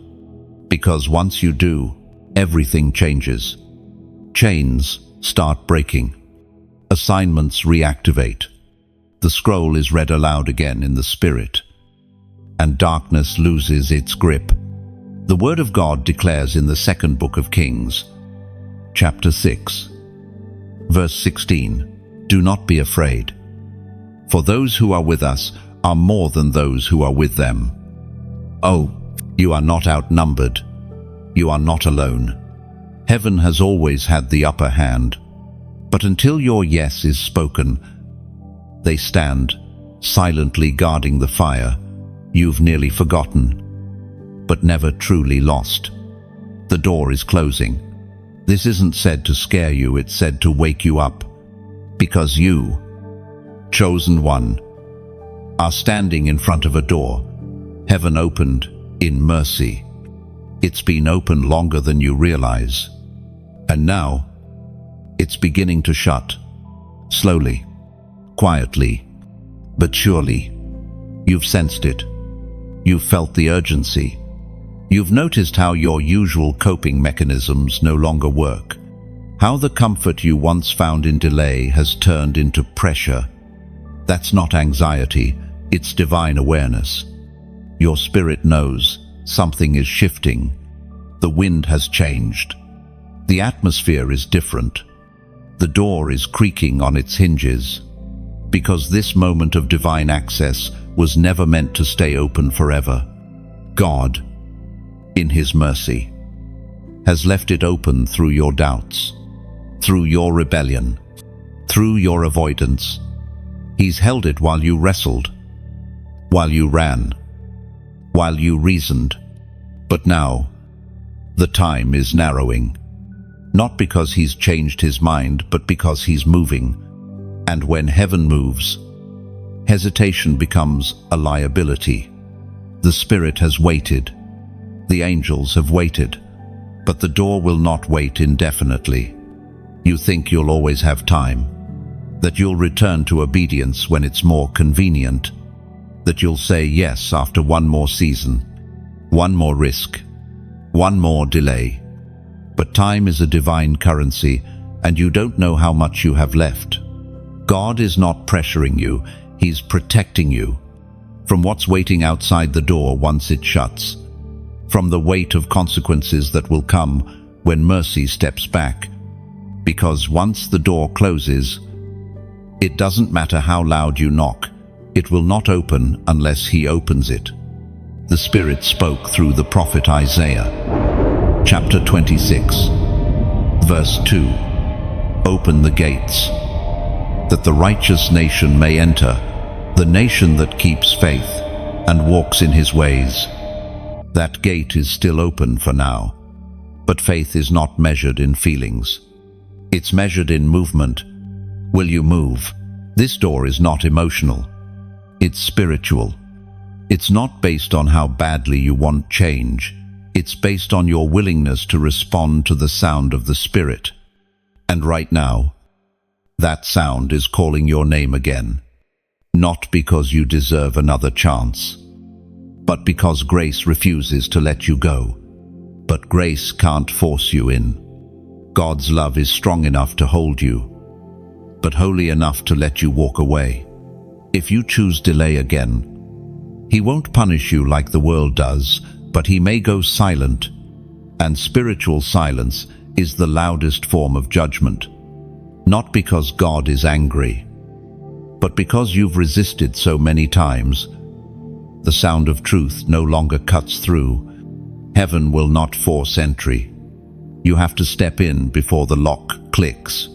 Because once you do, everything changes. Chains start breaking. Assignments reactivate. The scroll is read aloud again in the Spirit, and darkness loses its grip. The Word of God declares in the second book of Kings, chapter 6, verse 16, "Do not be afraid, for those who are with us are more than those who are with them." Oh, you are not outnumbered. You are not alone. Heaven has always had the upper hand, but until your yes is spoken, they stand, silently guarding the fire you've nearly forgotten, but never truly lost. The door is closing. This isn't said to scare you, it's said to wake you up, because you, chosen one, are standing in front of a door, heaven opened in mercy. It's been open longer than you realize, and now it's beginning to shut, slowly, quietly, but surely. You've sensed it. You've felt the urgency. You've noticed how your usual coping mechanisms no longer work, how the comfort you once found in delay has turned into pressure. That's not anxiety, it's divine awareness. Your spirit knows something is shifting. The wind has changed. The atmosphere is different. The door is creaking on its hinges, because this moment of divine access was never meant to stay open forever. God, in His mercy, has left it open through your doubts, through your rebellion, through your avoidance. He's held it while you wrestled, while you ran, while you reasoned. But now, the time is narrowing. Not because He's changed His mind, but because He's moving. And when heaven moves, hesitation becomes a liability. The Spirit has waited. The angels have waited. But the door will not wait indefinitely. You think you'll always have time, that you'll return to obedience when it's more convenient, that you'll say yes after one more season, one more risk, one more delay. But time is a divine currency, and you don't know how much you have left. God is not pressuring you, He's protecting you from what's waiting outside the door once it shuts, from the weight of consequences that will come when mercy steps back. Because once the door closes, it doesn't matter how loud you knock, it will not open unless He opens it. The Spirit spoke through the prophet Isaiah, chapter 26, verse 2. Open the gates, that the righteous nation may enter, the nation that keeps faith and walks in His ways. That gate is still open for now, but faith is not measured in feelings. It's measured in movement. Will you move? This door is not emotional. It's spiritual. It's not based on how badly you want change. It's based on your willingness to respond to the sound of the Spirit. And right now, that sound is calling your name again. Not because you deserve another chance, but because grace refuses to let you go. But grace can't force you in. God's love is strong enough to hold you, but holy enough to let you walk away. If you choose delay again, He won't punish you like the world does, but He may go silent, and spiritual silence is the loudest form of judgment. Not because God is angry, but because you've resisted so many times. The sound of truth no longer cuts through. Heaven will not force entry. You have to step in before the lock clicks.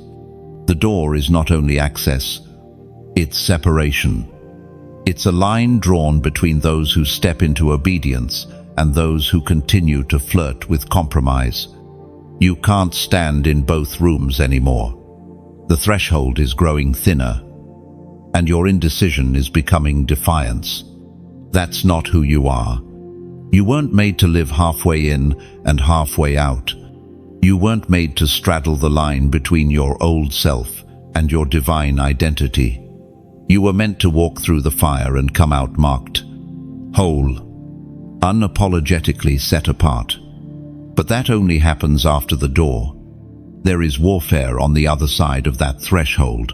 The door is not only access, it's separation. It's a line drawn between those who step into obedience and those who continue to flirt with compromise. You can't stand in both rooms anymore. The threshold is growing thinner, and your indecision is becoming defiance. That's not who you are. You weren't made to live halfway in and halfway out. You weren't made to straddle the line between your old self and your divine identity. You were meant to walk through the fire and come out marked, whole, unapologetically set apart. But that only happens after the door. There is warfare on the other side of that threshold.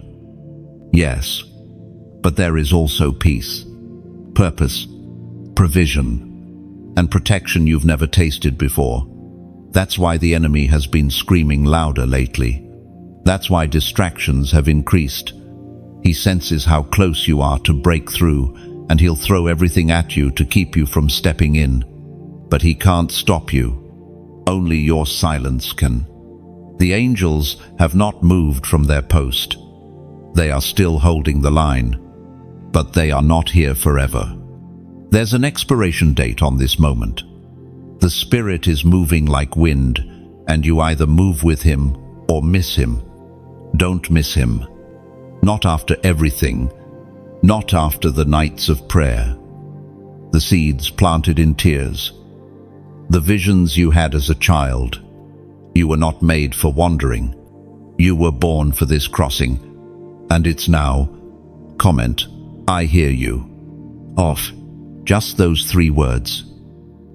Yes, but there is also peace, purpose, provision, and protection you've never tasted before. That's why the enemy has been screaming louder lately. That's why distractions have increased. He senses how close you are to break through, and he'll throw everything at you to keep you from stepping in. But he can't stop you. Only your silence can. The angels have not moved from their post. They are still holding the line, but they are not here forever. There's an expiration date on this moment. The Spirit is moving like wind, and you either move with him or miss him. Don't miss him. Not after everything. Not after the nights of prayer. The seeds planted in tears. The visions you had as a child. You were not made for wandering. You were born for this crossing. And it's now, comment, I hear you. Off. Just those 3 words.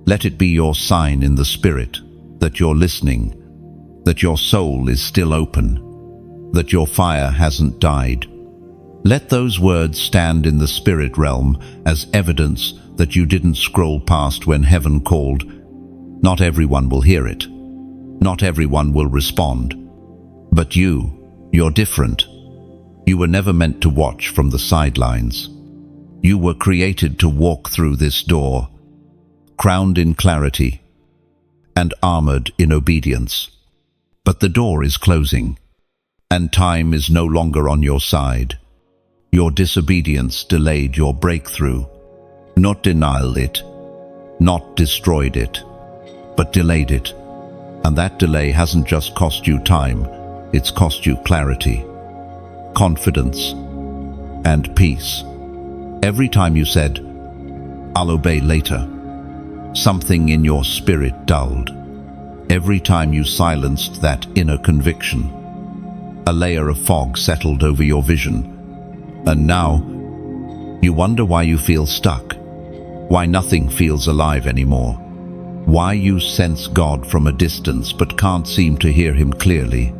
Let it be your sign in the Spirit that you're listening, that your soul is still open, that your fire hasn't died. Let those words stand in the spirit realm as evidence that you didn't scroll past when heaven called. Not everyone will hear it. Not everyone will respond. But you're different. You were never meant to watch from the sidelines. You were created to walk through this door, crowned in clarity and armored in obedience. But the door is closing, and time is no longer on your side. Your disobedience delayed your breakthrough, not denied it, not destroyed it, but delayed it. And that delay hasn't just cost you time, it's cost you clarity, confidence, and peace. Every time you said, I'll obey later, something in your spirit dulled. Every time you silenced that inner conviction, a layer of fog settled over your vision. And now, you wonder why you feel stuck, why nothing feels alive anymore, why you sense God from a distance but can't seem to hear him clearly.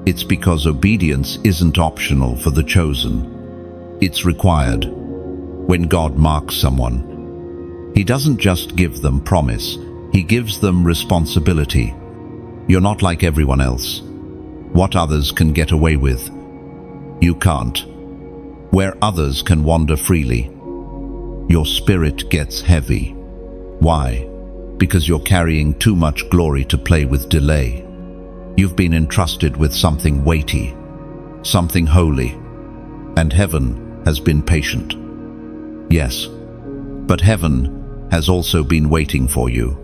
It's because obedience isn't optional for the chosen. It's required. When God marks someone, he doesn't just give them promise, he gives them responsibility. You're not like everyone else. What others can get away with, you can't. Where others can wander freely, your spirit gets heavy. Why? Because you're carrying too much glory to play with delay. You've been entrusted with something weighty, something holy, and heaven has been patient. Yes, but heaven has also been waiting for you,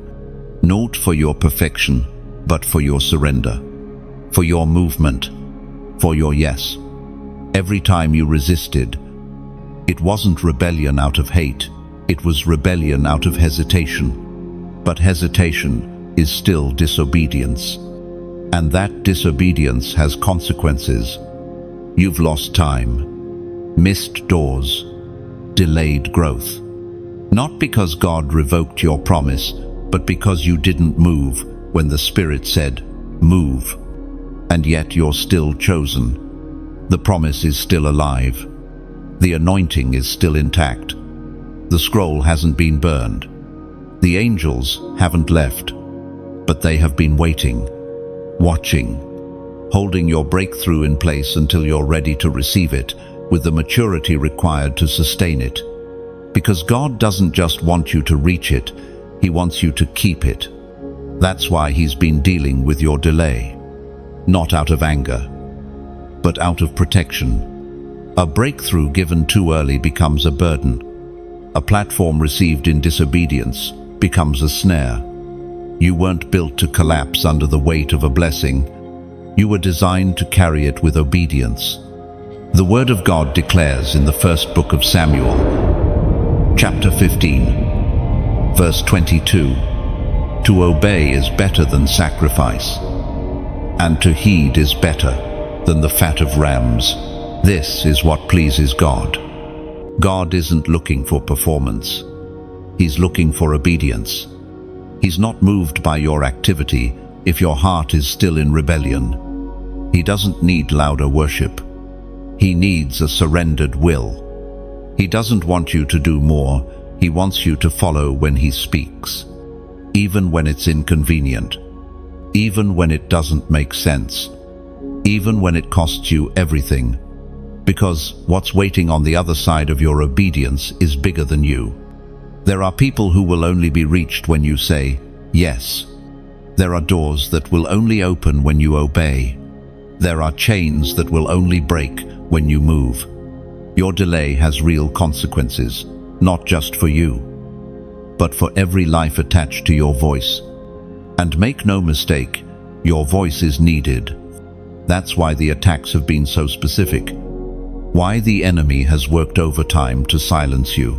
not for your perfection, but for your surrender, for your movement, for your yes. Every time you resisted, it wasn't rebellion out of hate, it was rebellion out of hesitation. But hesitation is still disobedience, and that disobedience has consequences. You've lost time, missed doors, delayed growth. Not because God revoked your promise, but because you didn't move when the Spirit said, move. And yet you're still chosen. The promise is still alive. The anointing is still intact. The scroll hasn't been burned. The angels haven't left, but they have been waiting, watching, holding your breakthrough in place until you're ready to receive it with the maturity required to sustain it. Because God doesn't just want you to reach it, he wants you to keep it. That's why he's been dealing with your delay, not out of anger, but out of protection. A breakthrough given too early becomes a burden. A platform received in disobedience becomes a snare. You weren't built to collapse under the weight of a blessing. You were designed to carry it with obedience. The Word of God declares in the first book of Samuel, chapter 15, verse 22, "To obey is better than sacrifice, and to heed is better than the fat of rams. This is what pleases God." God isn't looking for performance. He's looking for obedience. He's not moved by your activity if your heart is still in rebellion. He doesn't need louder worship. He needs a surrendered will. He doesn't want you to do more. He wants you to follow when He speaks, even when it's inconvenient, even when it doesn't make sense, even when it costs you everything, because what's waiting on the other side of your obedience is bigger than you. There are people who will only be reached when you say yes. There are doors that will only open when you obey. There are chains that will only break when you move. Your delay has real consequences, not just for you, but for every life attached to your voice. And make no mistake, your voice is needed. That's why the attacks have been so specific. Why the enemy has worked overtime to silence you.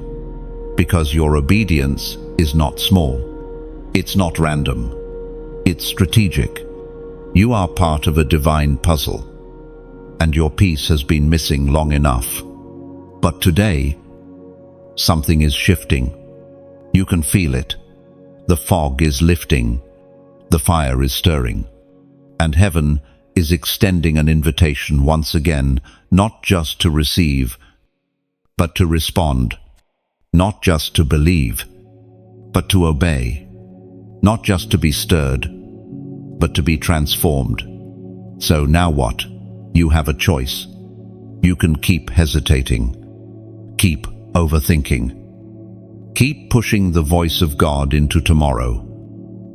Because your obedience is not small. It's not random. It's strategic. You are part of a divine puzzle, and your piece has been missing long enough. But today, something is shifting. You can feel it. The fog is lifting. The fire is stirring. And heaven is extending an invitation once again, not just to receive, but to respond. Not just to believe, but to obey. Not just to be stirred, but to be transformed. So now what? You have a choice. You can keep hesitating, keep overthinking, keep pushing the voice of God into tomorrow,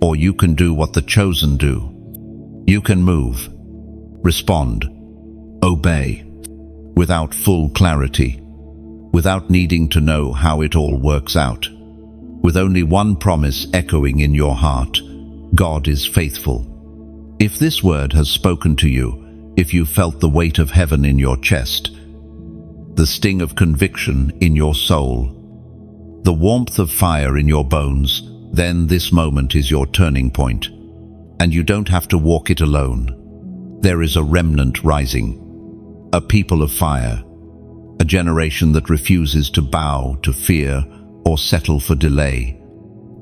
or you can do what the chosen do. You can move, respond, obey, without full clarity, without needing to know how it all works out, with only one promise echoing in your heart: God is faithful. If this word has spoken to you, if you felt the weight of heaven in your chest, the sting of conviction in your soul, the warmth of fire in your bones, then this moment is your turning point. And you don't have to walk it alone. There is a remnant rising, a people of fire, a generation that refuses to bow to fear or settle for delay.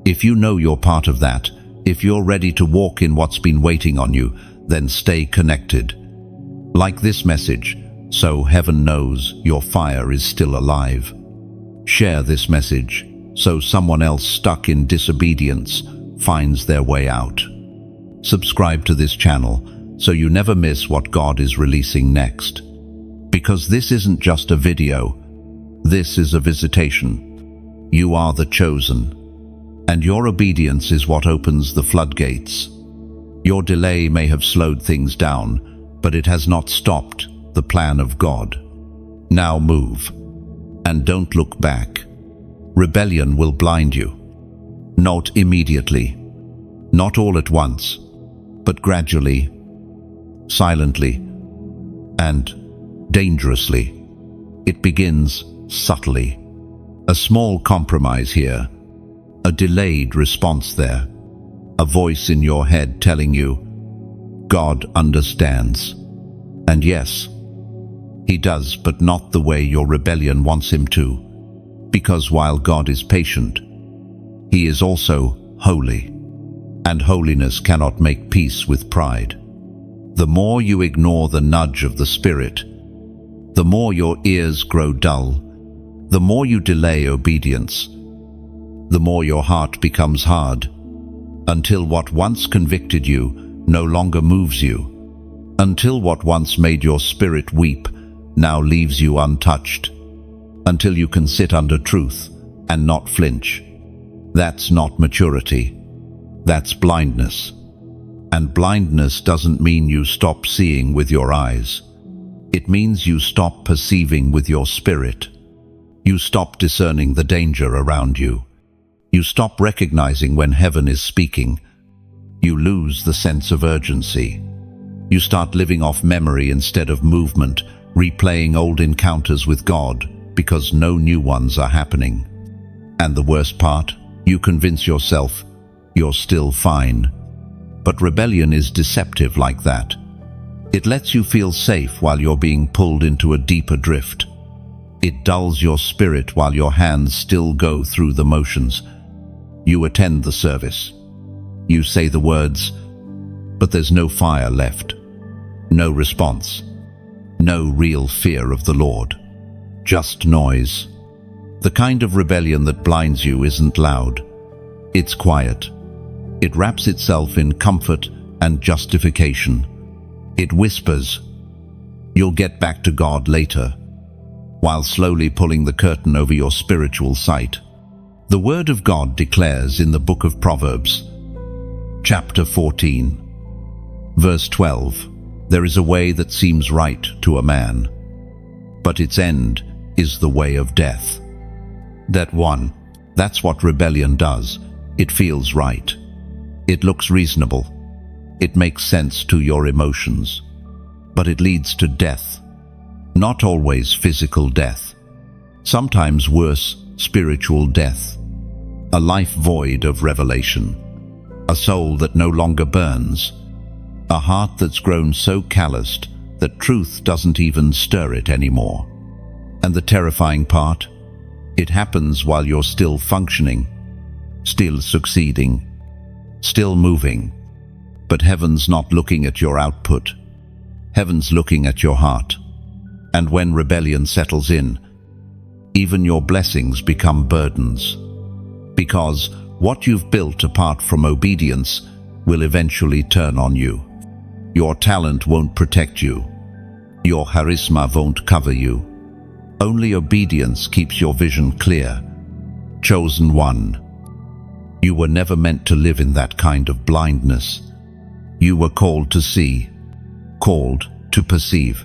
If you know you're part of that, if you're ready to walk in what's been waiting on you, then stay connected. Like this message, so heaven knows your fire is still alive. Share this message so someone else stuck in disobedience finds their way out. Subscribe to this channel so you never miss what God is releasing next. Because this isn't just a video, this is a visitation. You are the chosen, and your obedience is what opens the floodgates. Your delay may have slowed things down, but it has not stopped the plan of God. Now move, and don't look back. Rebellion will blind you. Not immediately, not all at once, but gradually, silently, and dangerously. It begins subtly. A small compromise here, a delayed response there, a voice in your head telling you, God understands. And yes, He does, but not the way your rebellion wants Him to. Because while God is patient, He is also holy, and holiness cannot make peace with pride. The more you ignore the nudge of the Spirit, the more your ears grow dull, the more you delay obedience, the more your heart becomes hard, until what once convicted you no longer moves you, until what once made your spirit weep now leaves you untouched, until you can sit under truth and not flinch. That's not maturity. That's blindness. And blindness doesn't mean you stop seeing with your eyes. It means you stop perceiving with your spirit. You stop discerning the danger around you. You stop recognizing when heaven is speaking. You lose the sense of urgency. You start living off memory instead of movement, replaying old encounters with God because no new ones are happening. And the worst part, you convince yourself you're still fine. But rebellion is deceptive like that. It lets you feel safe while you're being pulled into a deeper drift. It dulls your spirit while your hands still go through the motions. You attend the service. You say the words, but there's no fire left. No response. No real fear of the Lord. Just noise. The kind of rebellion that blinds you isn't loud. It's quiet. It wraps itself in comfort and justification. It whispers, "You'll get back to God later," while slowly pulling the curtain over your spiritual sight. The Word of God declares in the book of Proverbs, chapter 14, verse 12, "There is a way that seems right to a man, but its end is the way of death." That's what rebellion does. It feels right. It looks reasonable. It makes sense to your emotions. But it leads to death. Not always physical death. Sometimes worse, spiritual death. A life void of revelation. A soul that no longer burns. A heart that's grown so calloused that truth doesn't even stir it anymore. And the terrifying part? It happens while you're still functioning, still succeeding, still moving. But heaven's not looking at your output. Heaven's looking at your heart. And when rebellion settles in, even your blessings become burdens. Because what you've built apart from obedience will eventually turn on you. Your talent won't protect you. Your charisma won't cover you. Only obedience keeps your vision clear. Chosen one. You were never meant to live in that kind of blindness. You were called to see, called to perceive,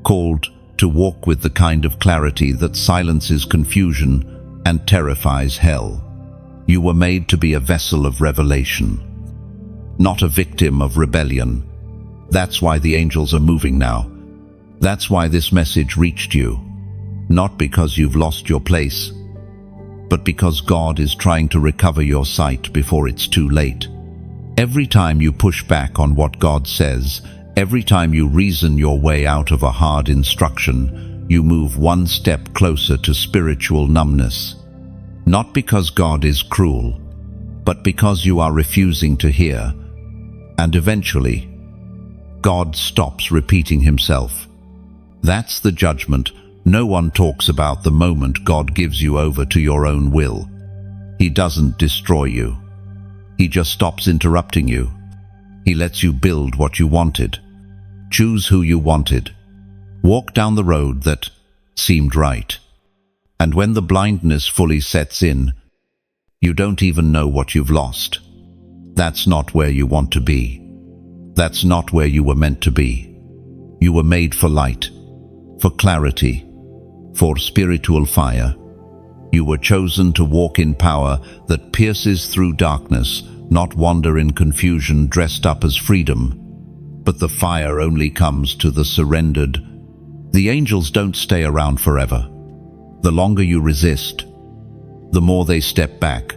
called to walk with the kind of clarity that silences confusion and terrifies hell. You were made to be a vessel of revelation, not a victim of rebellion. That's why the angels are moving now. That's why this message reached you. Not because you've lost your place, but because God is trying to recover your sight before it's too late. Every time you push back on what God says, every time you reason your way out of a hard instruction, you move one step closer to spiritual numbness. Not because God is cruel, but because you are refusing to hear. And eventually, God stops repeating himself. That's the judgment. No one talks about the moment God gives you over to your own will. He doesn't destroy you. He just stops interrupting you. He lets you build what you wanted, choose who you wanted, walk down the road that seemed right. And when the blindness fully sets in, you don't even know what you've lost. That's not where you want to be. That's not where you were meant to be. You were made for light, for clarity, for spiritual fire. You were chosen to walk in power that pierces through darkness, not wander in confusion dressed up as freedom. But the fire only comes to the surrendered. The angels don't stay around forever. The longer you resist, the more they step back,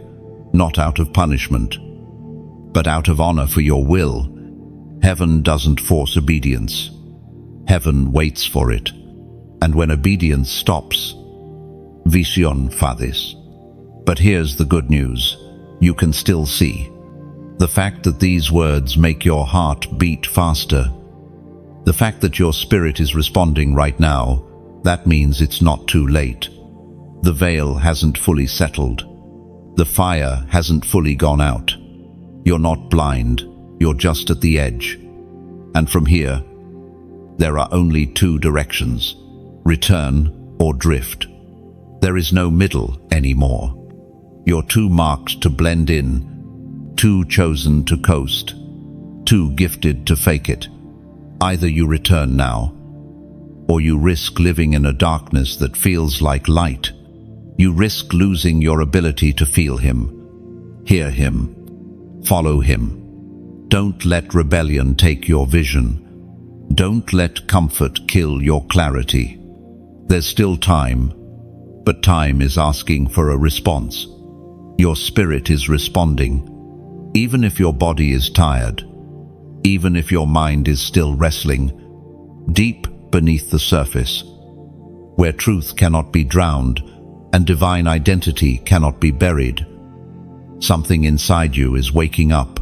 not out of punishment, but out of honor for your will. Heaven doesn't force obedience. Heaven waits for it. And when obedience stops, vision fadis. But here's the good news. You can still see. The fact that these words make your heart beat faster, the fact that your spirit is responding right now, that means it's not too late. The veil hasn't fully settled. The fire hasn't fully gone out. You're not blind. You're just at the edge. And from here, there are only two directions: return or drift. There is no middle anymore. You're too marked to blend in, too chosen to coast, too gifted to fake it. Either you return now, or you risk living in a darkness that feels like light. you risk losing your ability to feel Him, hear Him, follow Him. Don't let rebellion take your vision. Don't let comfort kill your clarity. There's still time, but time is asking for a response. Your spirit is responding, even if your body is tired, even if your mind is still wrestling, deep beneath the surface, where truth cannot be drowned and divine identity cannot be buried. Something inside you is waking up.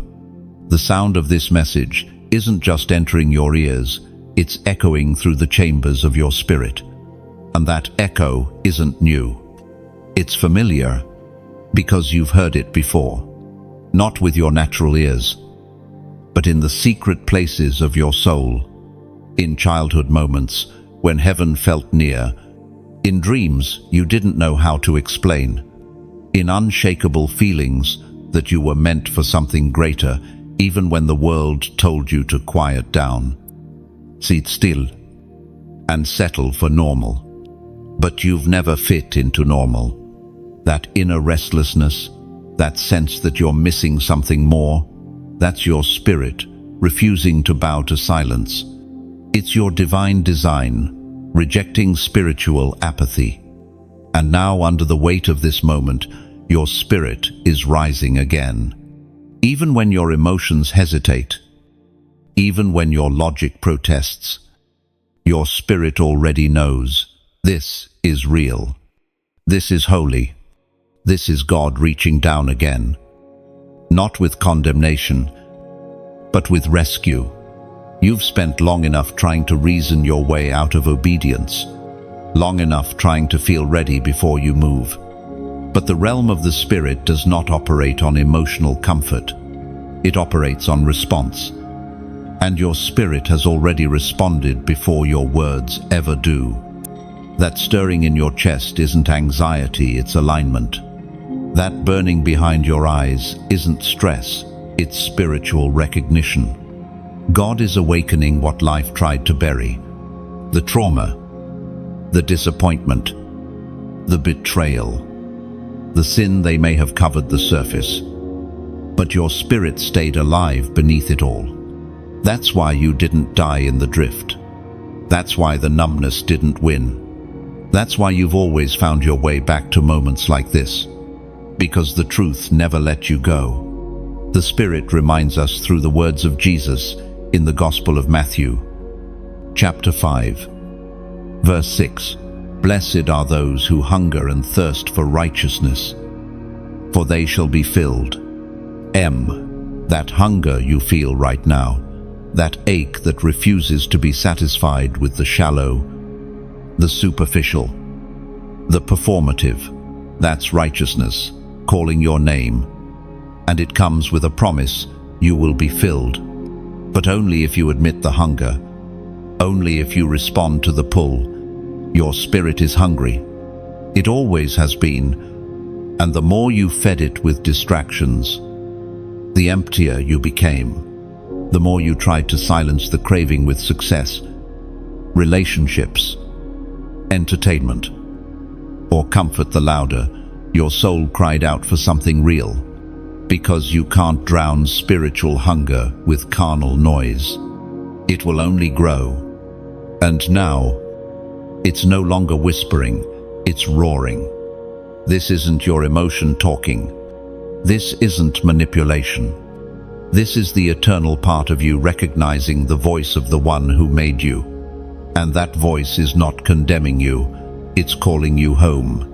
The sound of this message isn't just entering your ears, it's echoing through the chambers of your spirit. And that echo isn't new. It's familiar because you've heard it before, not with your natural ears, but in the secret places of your soul, in childhood moments when heaven felt near, in dreams you didn't know how to explain, in unshakable feelings that you were meant for something greater, even when the world told you to quiet down, sit still, and settle for normal. But you've never fit into normal. That inner restlessness, that sense that you're missing something more, that's your spirit refusing to bow to silence. It's your divine design, rejecting spiritual apathy. And now, under the weight of this moment, your spirit is rising again. Even when your emotions hesitate, even when your logic protests, your spirit already knows this is real. This is holy. This is God reaching down again. Not with condemnation, but with rescue. You've spent long enough trying to reason your way out of obedience, long enough trying to feel ready before you move. But the realm of the Spirit does not operate on emotional comfort. It operates on response. And your spirit has already responded before your words ever do. That stirring in your chest isn't anxiety, it's alignment. That burning behind your eyes isn't stress, it's spiritual recognition. God is awakening what life tried to bury. The trauma, the disappointment, the betrayal, the sin they may have covered the surface. But your spirit stayed alive beneath it all. That's why you didn't die in the drift. That's why the numbness didn't win. That's why you've always found your way back to moments like this. Because the truth never let you go. The Spirit reminds us through the words of Jesus in the Gospel of Matthew, chapter 5, verse 6. Blessed are those who hunger and thirst for righteousness, for they shall be filled. That hunger you feel right now, that ache that refuses to be satisfied with the shallow, the superficial, the performative, that's righteousness, calling your name. And it comes with a promise, you will be filled. But only if you admit the hunger, only if you respond to the pull. Your spirit is hungry. It always has been. And the more you fed it with distractions, the emptier you became. The more you tried to silence the craving with success, relationships, entertainment, or comfort, the louder your soul cried out for something real. Because you can't drown spiritual hunger with carnal noise. It will only grow. And now, it's no longer whispering, it's roaring. This isn't your emotion talking. This isn't manipulation. This is the eternal part of you recognizing the voice of the one who made you. And that voice is not condemning you, it's calling you home.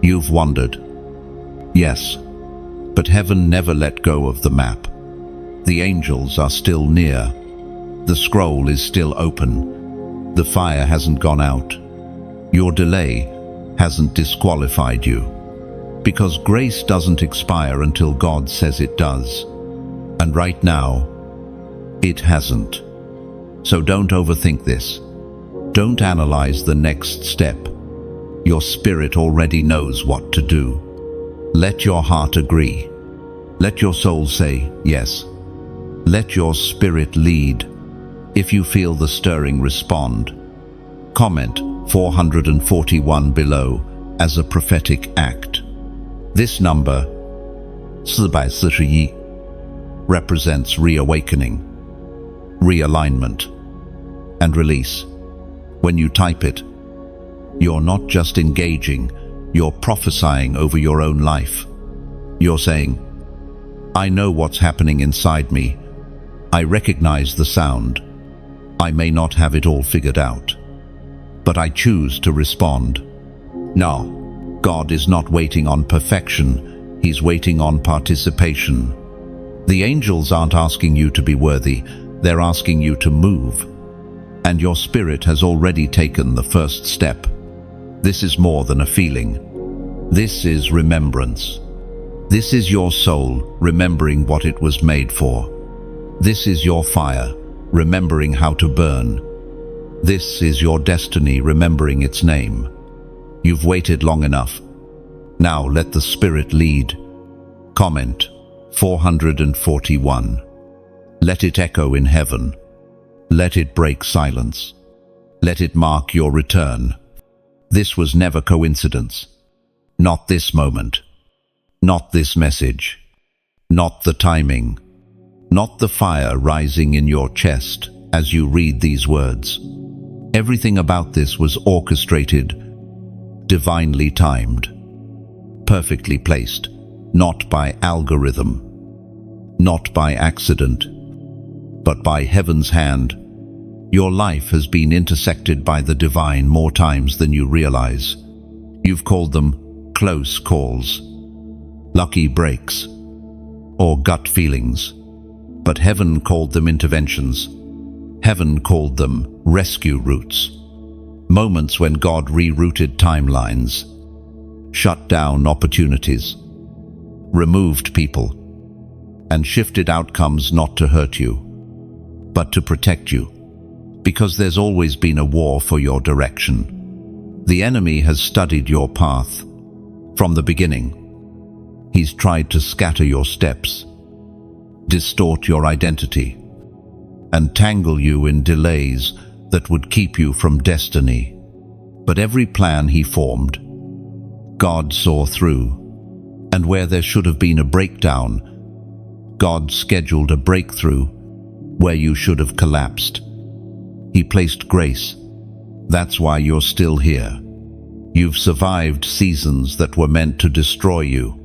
You've wandered. Yes, but heaven never let go of the map. The angels are still near. The scroll is still open. The fire hasn't gone out. Your delay hasn't disqualified you. Because grace doesn't expire until God says it does. And right now, it hasn't. So don't overthink this. Don't analyze the next step. Your spirit already knows what to do. Let your heart agree. Let your soul say yes. Let your spirit lead. If you feel the stirring, respond. Comment 441 below as a prophetic act. This number, 441, represents reawakening, realignment, and release. When you type it, you're not just engaging, you're prophesying over your own life. You're saying, I know what's happening inside me. I recognize the sound. I may not have it all figured out, but I choose to respond. No, God is not waiting on perfection. He's waiting on participation. The angels aren't asking you to be worthy. They're asking you to move. And your spirit has already taken the first step. This is more than a feeling. This is remembrance. This is your soul remembering what it was made for. This is your fire remembering how to burn. This is your destiny remembering its name. You've waited long enough. Now let the Spirit lead. Comment 441. Let it echo in heaven. Let it break silence. Let it mark your return. This was never coincidence. Not this moment. Not this message. Not the timing. Not the fire rising in your chest as you read these words. Everything about this was orchestrated, divinely timed, perfectly placed, not by algorithm, not by accident, but by heaven's hand. Your life has been intersected by the divine more times than you realize. You've called them close calls, lucky breaks, or gut feelings. But heaven called them interventions. Heaven called them rescue routes. Moments when God rerouted timelines, shut down opportunities, removed people, and shifted outcomes not to hurt you, but to protect you. Because there's always been a war for your direction. The enemy has studied your path. From the beginning, he's tried to scatter your steps, distort your identity, and tangle you in delays that would keep you from destiny. But every plan he formed, God saw through. And where there should have been a breakdown, God scheduled a breakthrough. Where you should have collapsed, He placed grace. That's why you're still here. You've survived seasons that were meant to destroy you.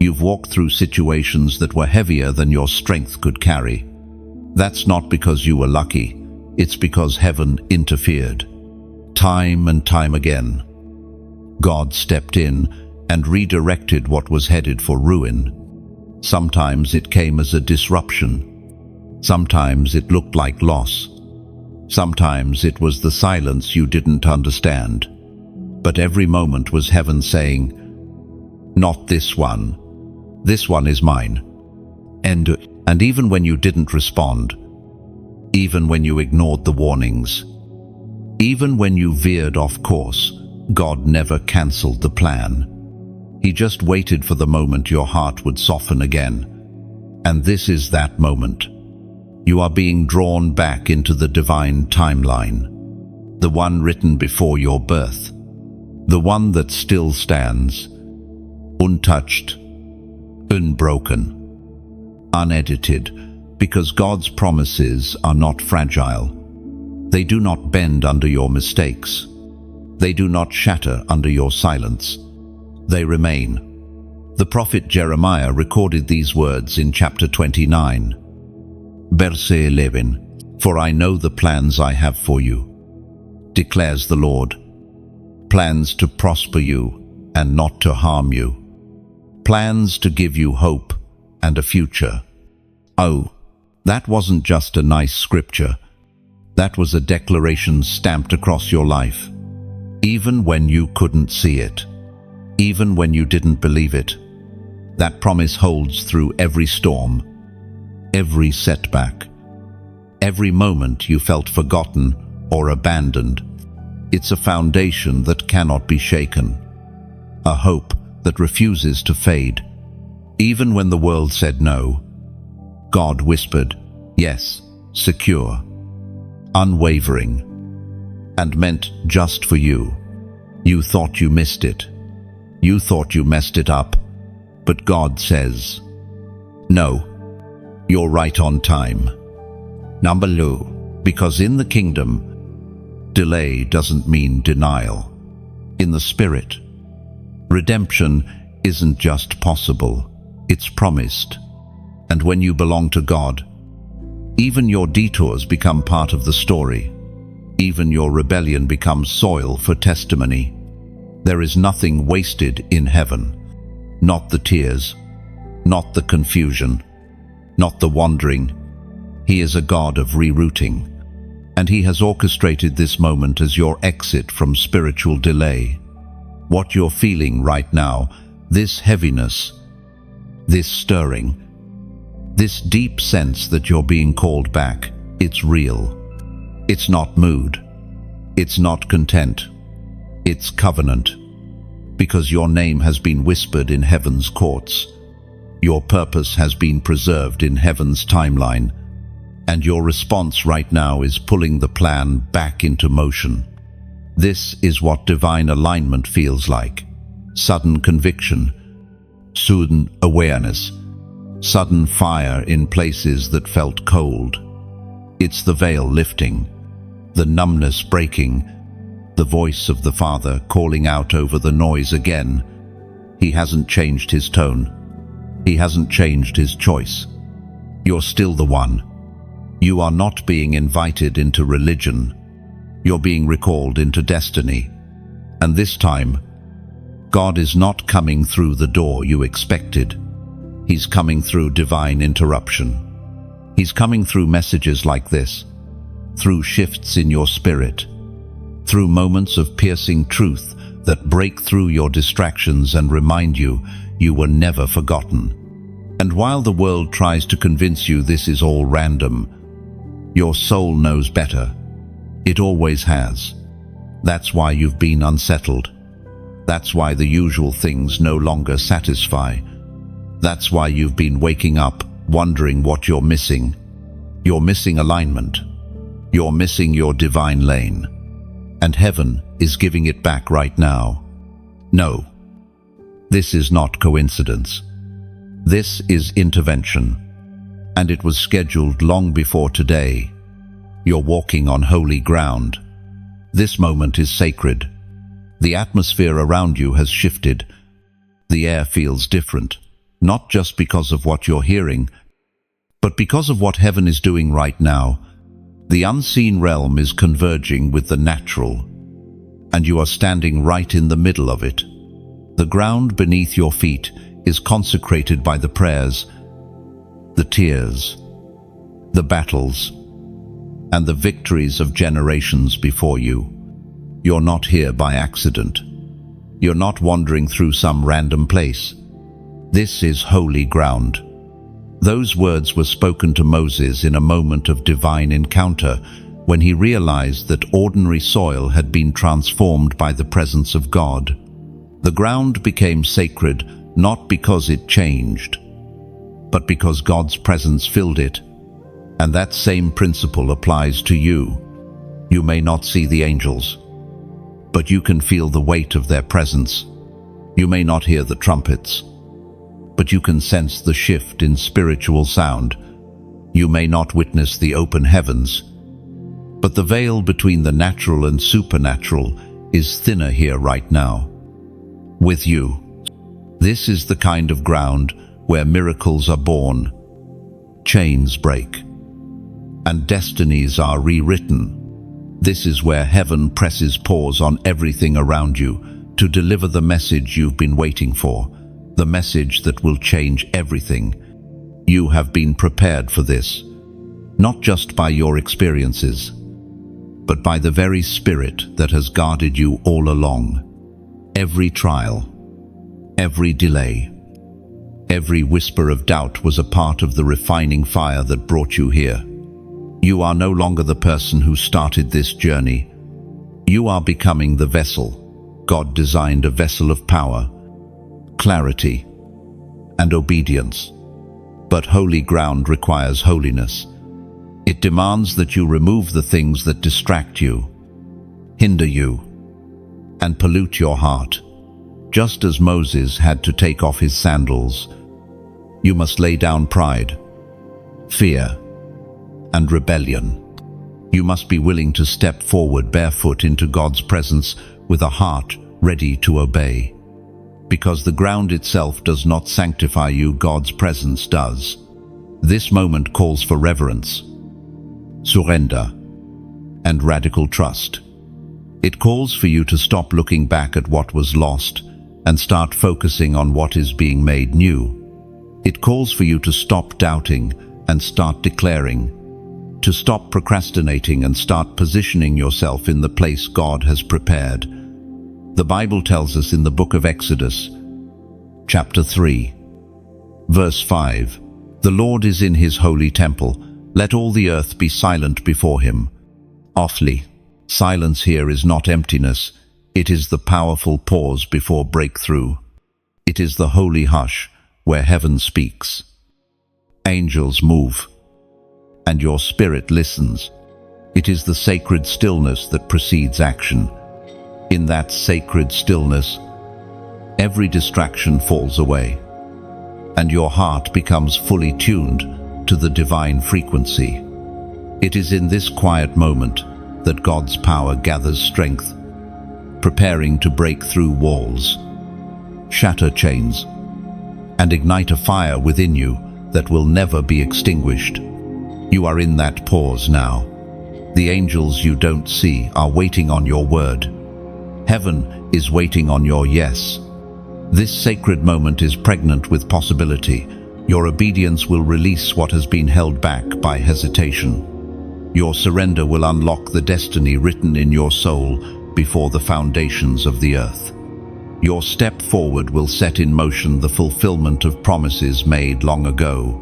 You've walked through situations that were heavier than your strength could carry. That's not because you were lucky. It's because heaven interfered. Time and time again, God stepped in and redirected what was headed for ruin. Sometimes it came as a disruption. Sometimes it looked like loss. Sometimes it was the silence you didn't understand. But every moment was heaven saying, "Not this one. This one is mine." And even when you didn't respond, even when you ignored the warnings, even when you veered off course, God never cancelled the plan. He just waited for the moment your heart would soften again. And this is that moment. You are being drawn back into the divine timeline, the one written before your birth, the one that still stands, untouched, unbroken, unedited, because God's promises are not fragile. They do not bend under your mistakes. They do not shatter under your silence. They remain. The prophet Jeremiah recorded these words in chapter 29, verse 11, "For I know the plans I have for you, declares the Lord, plans to prosper you and not to harm you, plans to give you hope and a future." Oh, that wasn't just a nice scripture. That was a declaration stamped across your life. Even when you couldn't see it, even when you didn't believe it, that promise holds through every storm, every setback, every moment you felt forgotten or abandoned. It's a foundation that cannot be shaken, a hope that refuses to fade. Even when the world said no, God whispered, yes, secure, unwavering, and meant just for you. You thought you missed it. You thought you messed it up, but God says, no, you're right on time. Number 2, because in the kingdom, delay doesn't mean denial. In the Spirit, redemption isn't just possible, it's promised. And when you belong to God, even your detours become part of the story. Even your rebellion becomes soil for testimony. There is nothing wasted in heaven. Not the tears, not the confusion, not the wandering. He is a God of rerouting, and He has orchestrated this moment as your exit from spiritual delay. What you're feeling right now, this heaviness, this stirring, this deep sense that you're being called back, it's real. It's not mood. It's not content. It's covenant. Because your name has been whispered in heaven's courts. Your purpose has been preserved in heaven's timeline. And your response right now is pulling the plan back into motion. This is what divine alignment feels like. Sudden conviction, sudden awareness, sudden fire in places that felt cold. It's the veil lifting, the numbness breaking, the voice of the Father calling out over the noise again. He hasn't changed His tone. He hasn't changed His choice. You're still the one. You are not being invited into religion. You're being recalled into destiny. And this time, God is not coming through the door you expected. He's coming through divine interruption. He's coming through messages like this, through shifts in your spirit, through moments of piercing truth that break through your distractions and remind you you were never forgotten. And while the world tries to convince you this is all random, your soul knows better. It always has. That's why you've been unsettled. That's why the usual things no longer satisfy. That's why you've been waking up, wondering what you're missing. You're missing alignment. You're missing your divine lane. And heaven is giving it back right now. No, this is not coincidence. This is intervention. And it was scheduled long before today. You're walking on holy ground. This moment is sacred. The atmosphere around you has shifted. The air feels different. Not just because of what you're hearing, but because of what heaven is doing right now. The unseen realm is converging with the natural, and you are standing right in the middle of it. The ground beneath your feet is consecrated by the prayers, the tears, the battles, and the victories of generations before you. You're not here by accident. You're not wandering through some random place. This is holy ground. Those words were spoken to Moses in a moment of divine encounter when he realized that ordinary soil had been transformed by the presence of God. The ground became sacred not because it changed, but because God's presence filled it. And that same principle applies to you. You may not see the angels, but you can feel the weight of their presence. You may not hear the trumpets, but you can sense the shift in spiritual sound. You may not witness the open heavens, but the veil between the natural and supernatural is thinner here right now. With you, this is the kind of ground where miracles are born, chains break, and destinies are rewritten. This is where heaven presses pause on everything around you to deliver the message you've been waiting for. The message that will change everything. You have been prepared for this, not just by your experiences, but by the very Spirit that has guarded you all along. Every trial, every delay, every whisper of doubt was a part of the refining fire that brought you here. You are no longer the person who started this journey. You are becoming the vessel. God designed a vessel of power, clarity, and obedience. But holy ground requires holiness. It demands that you remove the things that distract you, hinder you, and pollute your heart. Just as Moses had to take off his sandals, you must lay down pride, fear, and rebellion. You must be willing to step forward barefoot into God's presence with a heart ready to obey. Because the ground itself does not sanctify you, God's presence does. This moment calls for reverence, surrender, and radical trust. It calls for you to stop looking back at what was lost and start focusing on what is being made new. It calls for you to stop doubting and start declaring, to stop procrastinating and start positioning yourself in the place God has prepared. The Bible tells us in the book of Exodus, chapter 3, verse 5, "The Lord is in his holy temple. Let all the earth be silent before him." Awfully, silence here is not emptiness. It is the powerful pause before breakthrough. It is the holy hush where heaven speaks. Angels move, and your spirit listens. It is the sacred stillness that precedes action. In that sacred stillness, every distraction falls away, and your heart becomes fully tuned to the divine frequency. It is in this quiet moment that God's power gathers strength, preparing to break through walls, shatter chains, and ignite a fire within you that will never be extinguished. You are in that pause now. The angels you don't see are waiting on your word. Heaven is waiting on your yes. This sacred moment is pregnant with possibility. Your obedience will release what has been held back by hesitation. Your surrender will unlock the destiny written in your soul before the foundations of the earth. Your step forward will set in motion the fulfillment of promises made long ago.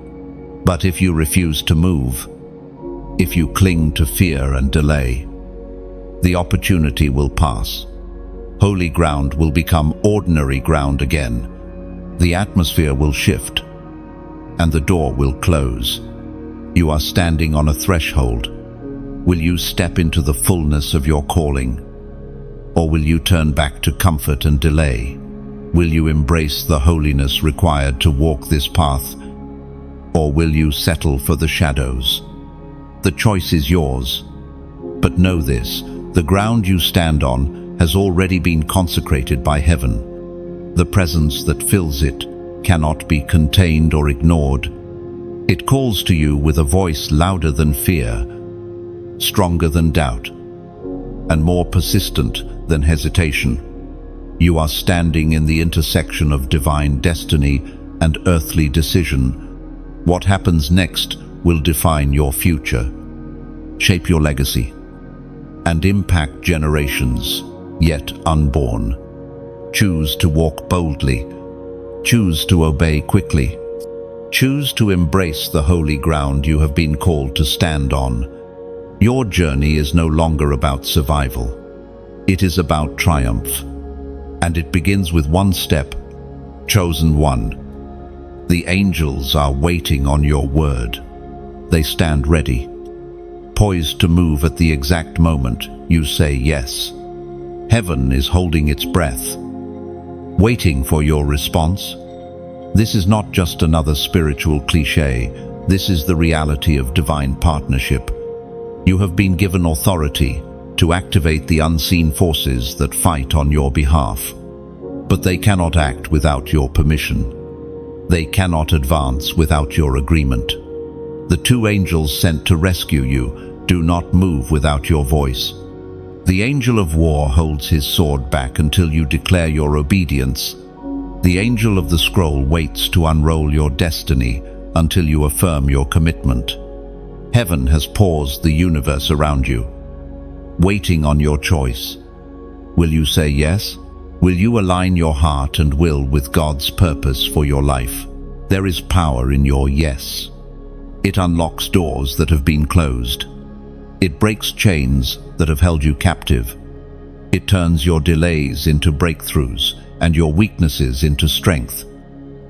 But if you refuse to move, if you cling to fear and delay, the opportunity will pass. Holy ground will become ordinary ground again. The atmosphere will shift, and the door will close. You are standing on a threshold. Will you step into the fullness of your calling? Or will you turn back to comfort and delay? Will you embrace the holiness required to walk this path? Or will you settle for the shadows? The choice is yours. But know this, the ground you stand on has already been consecrated by heaven. The presence that fills it cannot be contained or ignored. It calls to you with a voice louder than fear, stronger than doubt, and more persistent than hesitation. You are standing in the intersection of divine destiny and earthly decision. What happens next will define your future, shape your legacy, and impact generations yet unborn. Choose to walk boldly. Choose to obey quickly. Choose to embrace the holy ground you have been called to stand on. Your journey is no longer about survival. It is about triumph. And it begins with one step, chosen one. The angels are waiting on your word. They stand ready, poised to move at the exact moment you say yes. Heaven is holding its breath, waiting for your response. This is not just another spiritual cliché. This is the reality of divine partnership. You have been given authority to activate the unseen forces that fight on your behalf. But they cannot act without your permission. They cannot advance without your agreement. The two angels sent to rescue you do not move without your voice. The angel of war holds his sword back until you declare your obedience. The angel of the scroll waits to unroll your destiny until you affirm your commitment. Heaven has paused the universe around you, waiting on your choice. Will you say yes? Will you align your heart and will with God's purpose for your life? There is power in your yes. It unlocks doors that have been closed. It breaks chains that have held you captive. It turns your delays into breakthroughs and your weaknesses into strength.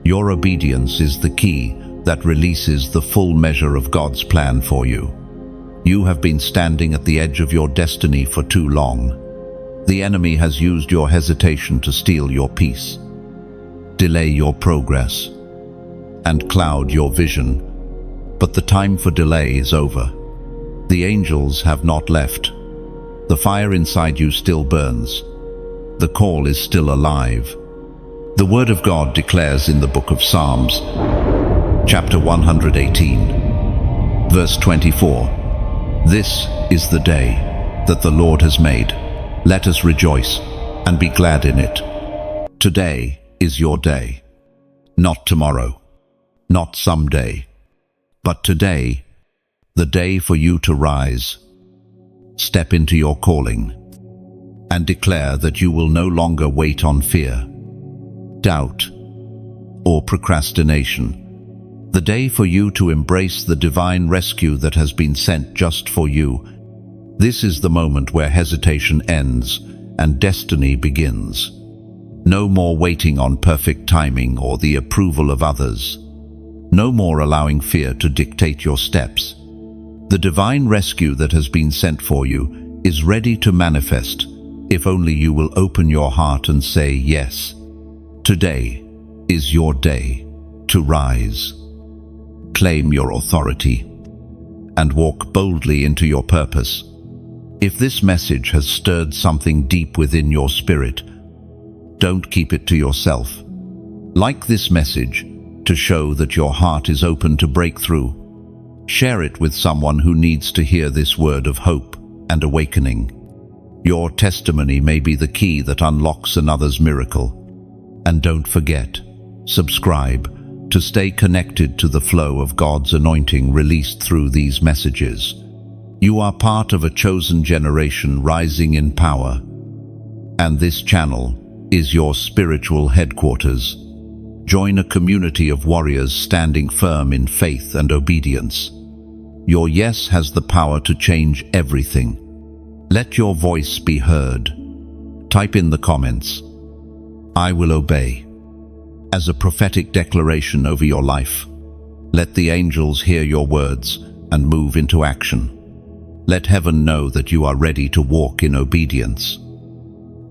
Your obedience is the key that releases the full measure of God's plan for you. You have been standing at the edge of your destiny for too long. The enemy has used your hesitation to steal your peace, delay your progress, and cloud your vision. But the time for delay is over. The angels have not left. The fire inside you still burns. The call is still alive. The Word of God declares in the book of Psalms, chapter 118, verse 24, "This is the day that the Lord has made. Let us rejoice and be glad in it." Today is your day. Not tomorrow, not someday, but today, the day for you to rise, step into your calling, and declare that you will no longer wait on fear, doubt, or procrastination. The day for you to embrace the divine rescue that has been sent just for you. This is the moment where hesitation ends and destiny begins. No more waiting on perfect timing or the approval of others. No more allowing fear to dictate your steps. The divine rescue that has been sent for you is ready to manifest, if only you will open your heart and say yes. Today is your day to rise. Claim your authority and walk boldly into your purpose. If this message has stirred something deep within your spirit, don't keep it to yourself. Like this message to show that your heart is open to breakthrough. Share it with someone who needs to hear this word of hope and awakening. Your testimony may be the key that unlocks another's miracle. And don't forget, subscribe to stay connected to the flow of God's anointing released through these messages. You are part of a chosen generation rising in power, and this channel is your spiritual headquarters. Join a community of warriors standing firm in faith and obedience. Your yes has the power to change everything. Let your voice be heard. Type in the comments, "I will obey," as a prophetic declaration over your life. Let the angels hear your words and move into action. Let heaven know that you are ready to walk in obedience,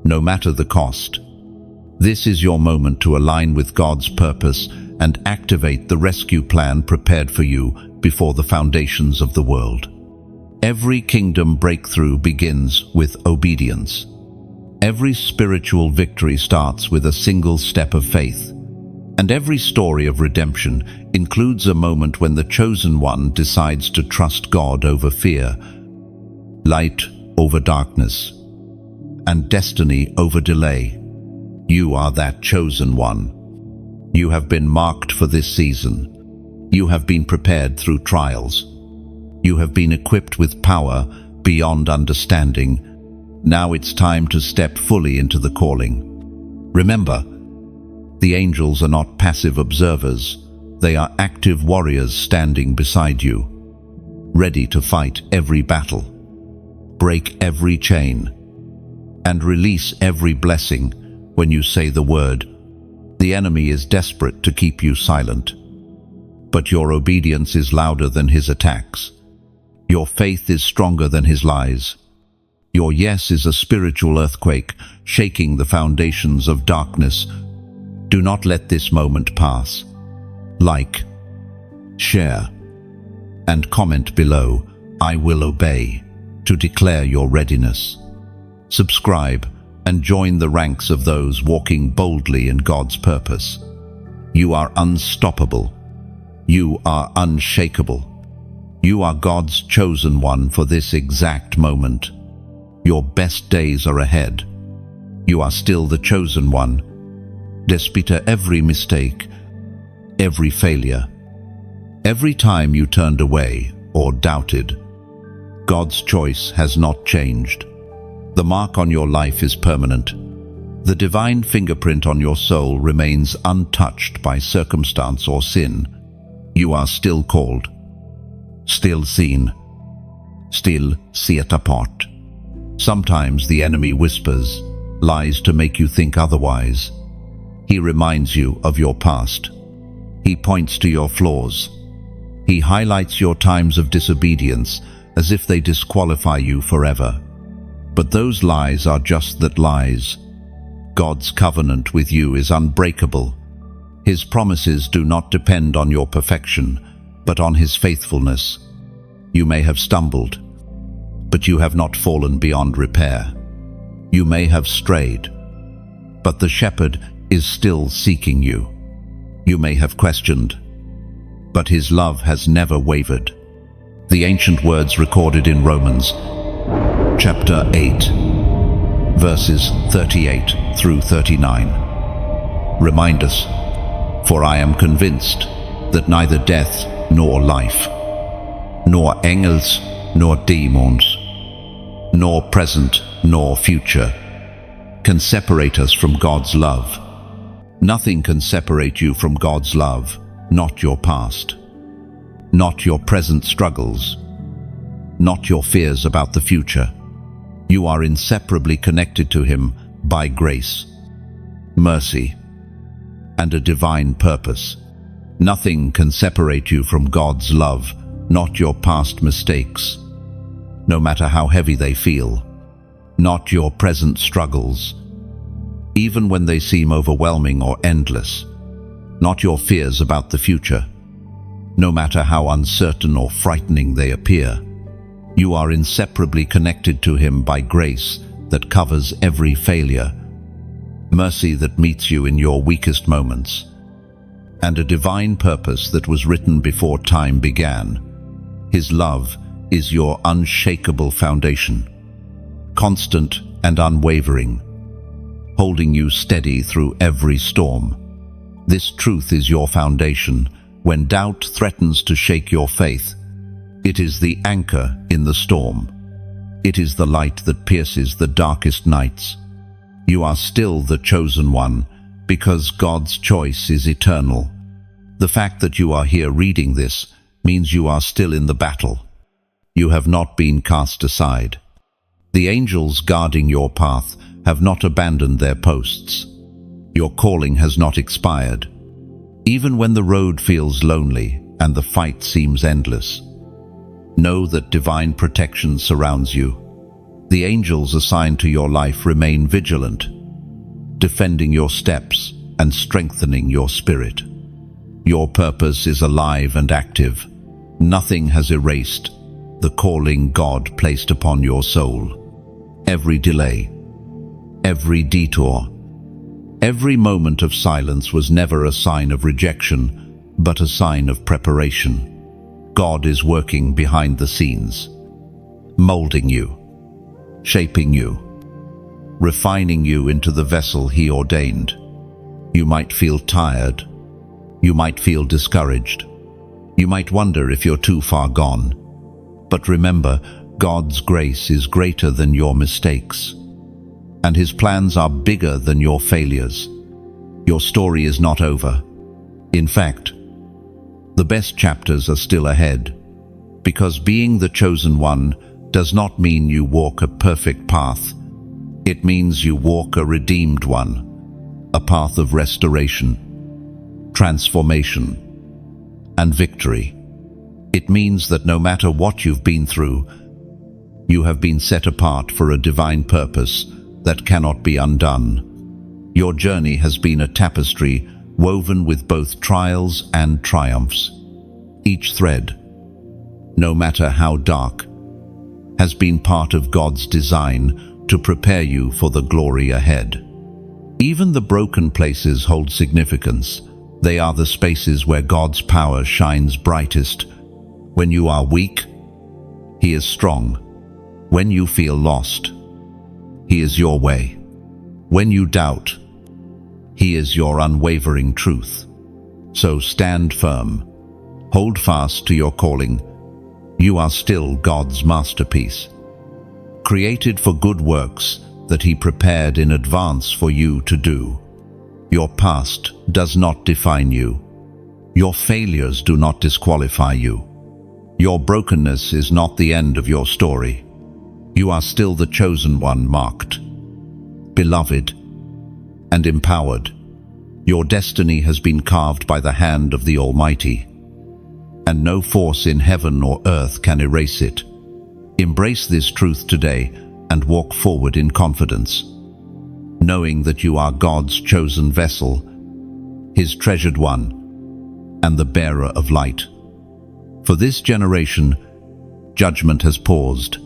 no matter the cost. This is your moment to align with God's purpose and activate the rescue plan prepared for you before the foundations of the world. Every kingdom breakthrough begins with obedience. Every spiritual victory starts with a single step of faith. And every story of redemption includes a moment when the chosen one decides to trust God over fear, light over darkness, and destiny over delay. You are that chosen one. You have been marked for this season. You have been prepared through trials. You have been equipped with power beyond understanding. Now it's time to step fully into the calling. Remember, the angels are not passive observers. They are active warriors standing beside you, ready to fight every battle, break every chain, and release every blessing when you say the word. The enemy is desperate to keep you silent, but your obedience is louder than his attacks. Your faith is stronger than his lies. Your yes is a spiritual earthquake, shaking the foundations of darkness. Do not let this moment pass. Like, share, and comment below, "I will obey," to declare your readiness. Subscribe and join the ranks of those walking boldly in God's purpose. You are unstoppable. You are unshakable. You are God's chosen one for this exact moment. Your best days are ahead. You are still the chosen one, despite every mistake, every failure, every time you turned away or doubted. God's choice has not changed. The mark on your life is permanent. The divine fingerprint on your soul remains untouched by circumstance or sin. You are still called, still seen, still set apart. Sometimes the enemy whispers lies to make you think otherwise. He reminds you of your past. He points to your flaws. He highlights your times of disobedience as if they disqualify you forever. But those lies are just that, lies. God's covenant with you is unbreakable. His promises do not depend on your perfection, but on His faithfulness. You may have stumbled, but you have not fallen beyond repair. You may have strayed, but the shepherd is still seeking you. You may have questioned, but His love has never wavered. The ancient words recorded in Romans chapter 8, verses 38 through 39 remind us, "For I am convinced that neither death nor life, nor angels nor demons, nor present nor future, can separate us from God's love." Nothing can separate you from God's love, not your past, not your present struggles, not your fears about the future. You are inseparably connected to Him by grace, mercy, and a divine purpose. Nothing can separate you from God's love, not your past mistakes, no matter how heavy they feel, not your present struggles, even when they seem overwhelming or endless, not your fears about the future, no matter how uncertain or frightening they appear. You are inseparably connected to Him by grace that covers every failure, mercy that meets you in your weakest moments, and a divine purpose that was written before time began. His love is your unshakable foundation, constant and unwavering, holding you steady through every storm. This truth is your foundation when doubt threatens to shake your faith. It is the anchor in the storm. It is the light that pierces the darkest nights. You are still the chosen one because God's choice is eternal. The fact that you are here reading this means you are still in the battle. You have not been cast aside. The angels guarding your path have not abandoned their posts. Your calling has not expired. Even when the road feels lonely and the fight seems endless, know that divine protection surrounds you. The angels assigned to your life remain vigilant, defending your steps and strengthening your spirit. Your purpose is alive and active. Nothing has erased the calling God placed upon your soul. Every delay, every detour, every moment of silence was never a sign of rejection, but a sign of preparation. God is working behind the scenes, molding you, shaping you, refining you into the vessel He ordained. You might feel tired. You might feel discouraged. You might wonder if you're too far gone. But remember, God's grace is greater than your mistakes, and His plans are bigger than your failures. Your story is not over. In fact, the best chapters are still ahead, because being the chosen one does not mean you walk a perfect path. It means you walk a redeemed one, a path of restoration, transformation, and victory. It means that no matter what you've been through, you have been set apart for a divine purpose that cannot be undone. Your journey has been a tapestry woven with both trials and triumphs. Each thread, no matter how dark, has been part of God's design to prepare you for the glory ahead. Even the broken places hold significance. They are the spaces where God's power shines brightest. When you are weak, He is strong. When you feel lost, He is your way. When you doubt, He is your unwavering truth. So stand firm. Hold fast to your calling. You are still God's masterpiece, created for good works that He prepared in advance for you to do. Your past does not define you. Your failures do not disqualify you. Your brokenness is not the end of your story. You are still the chosen one, marked, beloved, and empowered. Your destiny has been carved by the hand of the Almighty, and no force in heaven or earth can erase it. Embrace this truth today and walk forward in confidence, knowing that you are God's chosen vessel, His treasured one, and the bearer of light. For this generation, judgment has paused,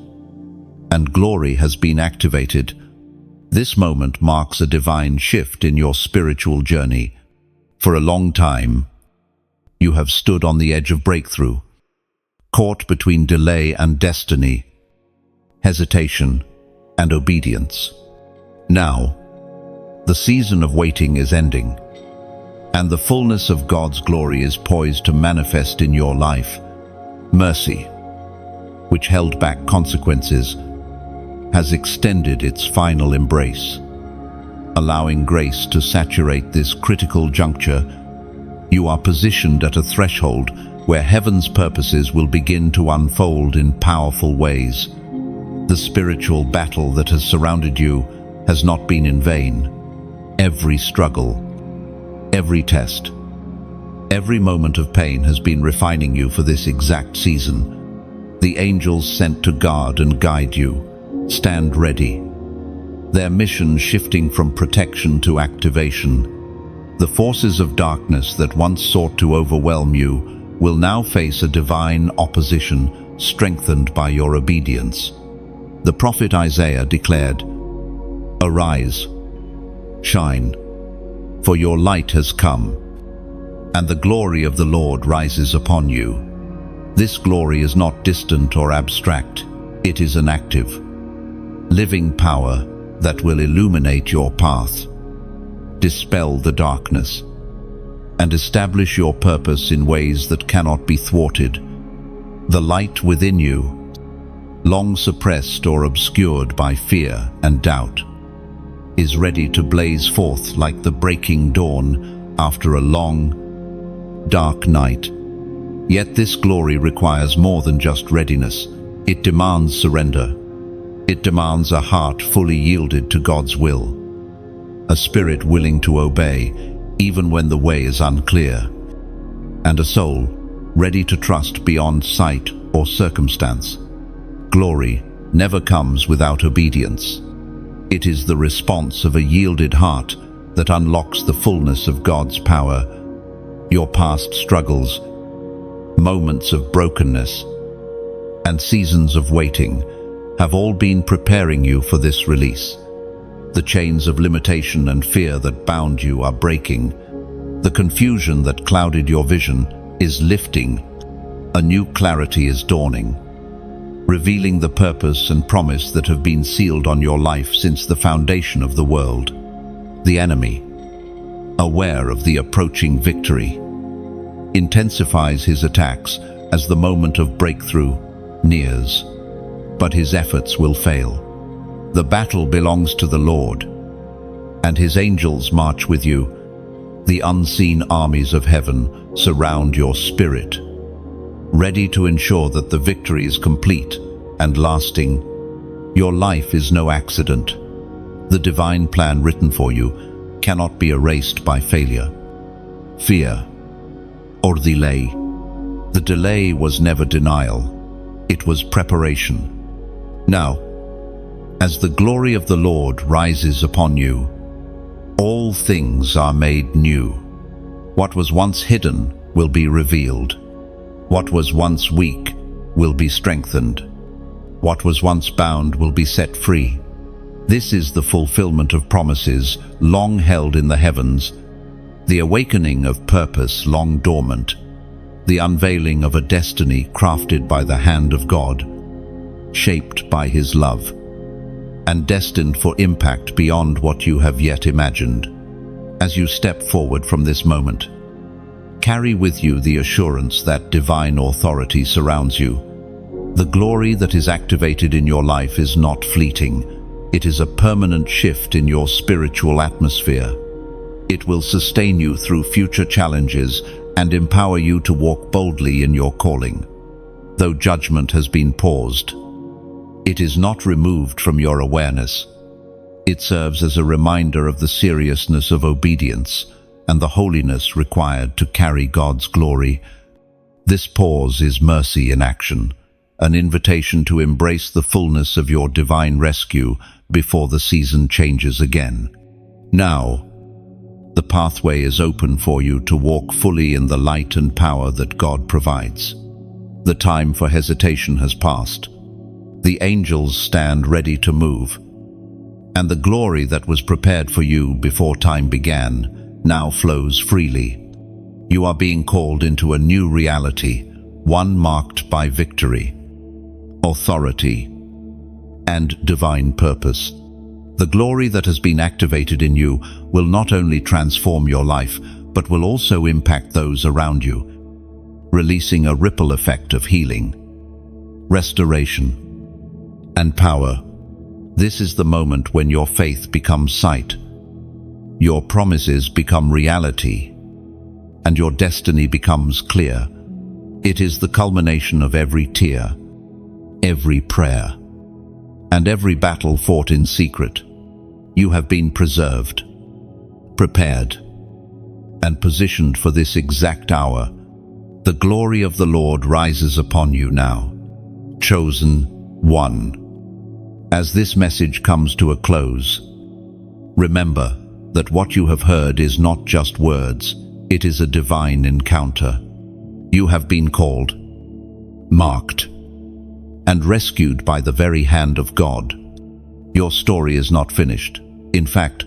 and glory has been activated. This moment marks a divine shift in your spiritual journey. For a long time, you have stood on the edge of breakthrough, caught between delay and destiny, hesitation and obedience. Now, the season of waiting is ending, and the fullness of God's glory is poised to manifest in your life. Mercy, which held back consequences, has extended its final embrace. Allowing grace to saturate this critical juncture, you are positioned at a threshold where heaven's purposes will begin to unfold in powerful ways. The spiritual battle that has surrounded you has not been in vain. Every struggle, every test, every moment of pain has been refining you for this exact season. The angels sent to guard and guide you stand ready, their mission shifting from protection to activation. The forces of darkness that once sought to overwhelm you will now face a divine opposition strengthened by your obedience. The prophet Isaiah declared, "Arise, shine, for your light has come, and the glory of the Lord rises upon you." This glory is not distant or abstract. It is an active, living power that will illuminate your path, dispel the darkness, and establish your purpose in ways that cannot be thwarted. The light within you, long suppressed or obscured by fear and doubt, is ready to blaze forth like the breaking dawn after a long, dark night. Yet this glory requires more than just readiness. It demands surrender. It demands a heart fully yielded to God's will, a spirit willing to obey even when the way is unclear, and a soul ready to trust beyond sight or circumstance. Glory never comes without obedience. It is the response of a yielded heart that unlocks the fullness of God's power. Your past struggles, moments of brokenness, and seasons of waiting have all been preparing you for this release. The chains of limitation and fear that bound you are breaking. The confusion that clouded your vision is lifting. A new clarity is dawning, revealing the purpose and promise that have been sealed on your life since the foundation of the world. The enemy, aware of the approaching victory, intensifies his attacks as the moment of breakthrough nears, but his efforts will fail. The battle belongs to the Lord, and His angels march with you. The unseen armies of heaven surround your spirit, ready to ensure that the victory is complete and lasting. Your life is no accident. The divine plan written for you cannot be erased by failure, fear, or delay. The delay was never denial. It was preparation. Now, as the glory of the Lord rises upon you, all things are made new. What was once hidden will be revealed. What was once weak will be strengthened. What was once bound will be set free. This is the fulfillment of promises long held in the heavens, the awakening of purpose long dormant, the unveiling of a destiny crafted by the hand of God, shaped by His love, and destined for impact beyond what you have yet imagined. As you step forward from this moment, carry with you the assurance that divine authority surrounds you. The glory that is activated in your life is not fleeting. It is a permanent shift in your spiritual atmosphere. It will sustain you through future challenges and empower you to walk boldly in your calling. Though judgment has been paused, it is not removed from your awareness. It serves as a reminder of the seriousness of obedience and the holiness required to carry God's glory. This pause is mercy in action, an invitation to embrace the fullness of your divine rescue before the season changes again. Now, the pathway is open for you to walk fully in the light and power that God provides. The time for hesitation has passed. The angels stand ready to move, and the glory that was prepared for you before time began now flows freely. You are being called into a new reality, one marked by victory, authority, and divine purpose. The glory that has been activated in you will not only transform your life, but will also impact those around you, releasing a ripple effect of healing, restoration, and power. This is the moment when your faith becomes sight, your promises become reality, and your destiny becomes clear. It is the culmination of every tear, every prayer, and every battle fought in secret. You have been preserved, prepared, and positioned for this exact hour. The glory of the Lord rises upon you now. Chosen one. As this message comes to a close, remember that what you have heard is not just words, it is a divine encounter. You have been called, marked, and rescued by the very hand of God. Your story is not finished. In fact,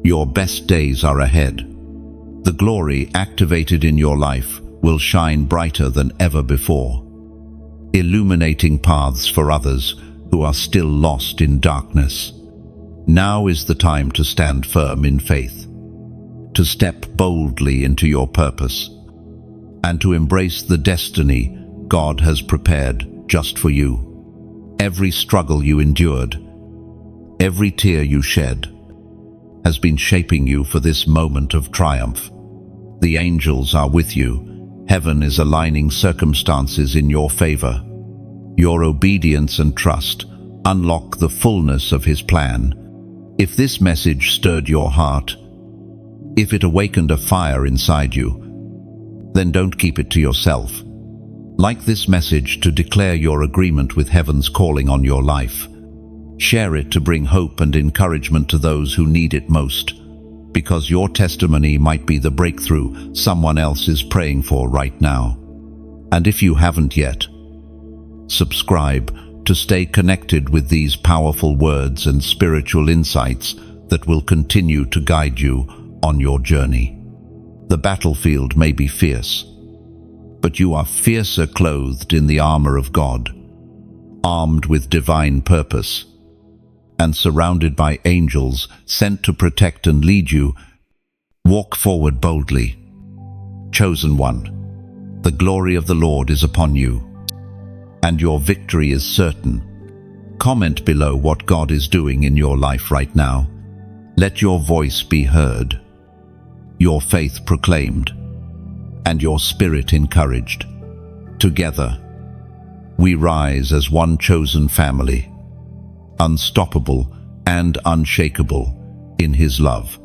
your best days are ahead. The glory activated in your life will shine brighter than ever before, illuminating paths for others who are still lost in darkness. Now is the time to stand firm in faith, to step boldly into your purpose, and to embrace the destiny God has prepared just for you. Every struggle you endured, every tear you shed, has been shaping you for this moment of triumph. The angels are with you. Heaven is aligning circumstances in your favor. Your obedience and trust unlock the fullness of His plan. If this message stirred your heart, if it awakened a fire inside you, then don't keep it to yourself. Like this message to declare your agreement with heaven's calling on your life. Share it to bring hope and encouragement to those who need it most, because your testimony might be the breakthrough someone else is praying for right now. And if you haven't yet, subscribe to stay connected with these powerful words and spiritual insights that will continue to guide you on your journey. The battlefield may be fierce, but you are fiercer clothed in the armor of God, armed with divine purpose, and surrounded by angels sent to protect and lead you. Walk forward boldly. Chosen one, the glory of the Lord is upon you, and your victory is certain. Comment below what God is doing in your life right now. Let your voice be heard, your faith proclaimed, and your spirit encouraged. Together, we rise as one chosen family, unstoppable and unshakable in His love.